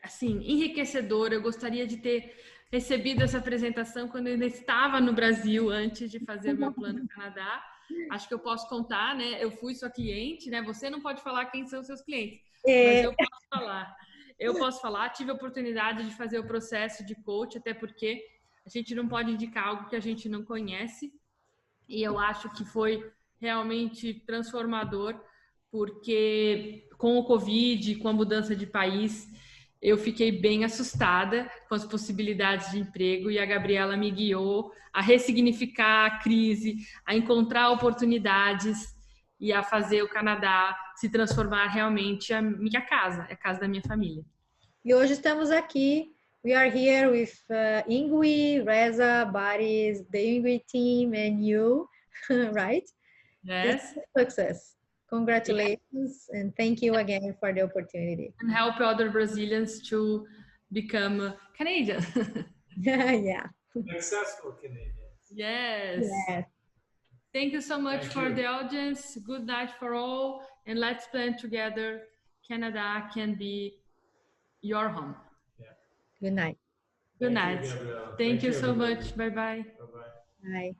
assim, enriquecedora. Eu gostaria de ter recebido essa apresentação quando eu ainda estava no Brasil, antes de fazer o meu plano Canadá. Acho que eu posso contar, né? Eu fui sua cliente, né? Você não pode falar quem são seus clientes, mas eu posso falar. Eu posso falar, tive a oportunidade de fazer o processo de coach, até porque a gente não pode indicar algo que a gente não conhece. E eu acho que foi realmente transformador, porque com o Covid, com a mudança de país, eu fiquei bem assustada com as possibilidades de emprego e a Gabriela me guiou a ressignificar a crise, a encontrar oportunidades e a fazer o Canadá se transformar realmente a minha casa, a casa da minha família. E hoje estamos aqui. We are here with INGWE, Reza, Baris, the INGWE team, and you, right? Yes. Success. Congratulations, and thank you again for the opportunity. And help other Brazilians to become Canadian. Yeah. Successful Canadians. Yes. Yes. Thank you so much for the audience. Good night for all. And let's plan together. Canada can be your home. Yeah. Good night. Good night. Thank you so much. Bye-bye. Bye-bye. Bye.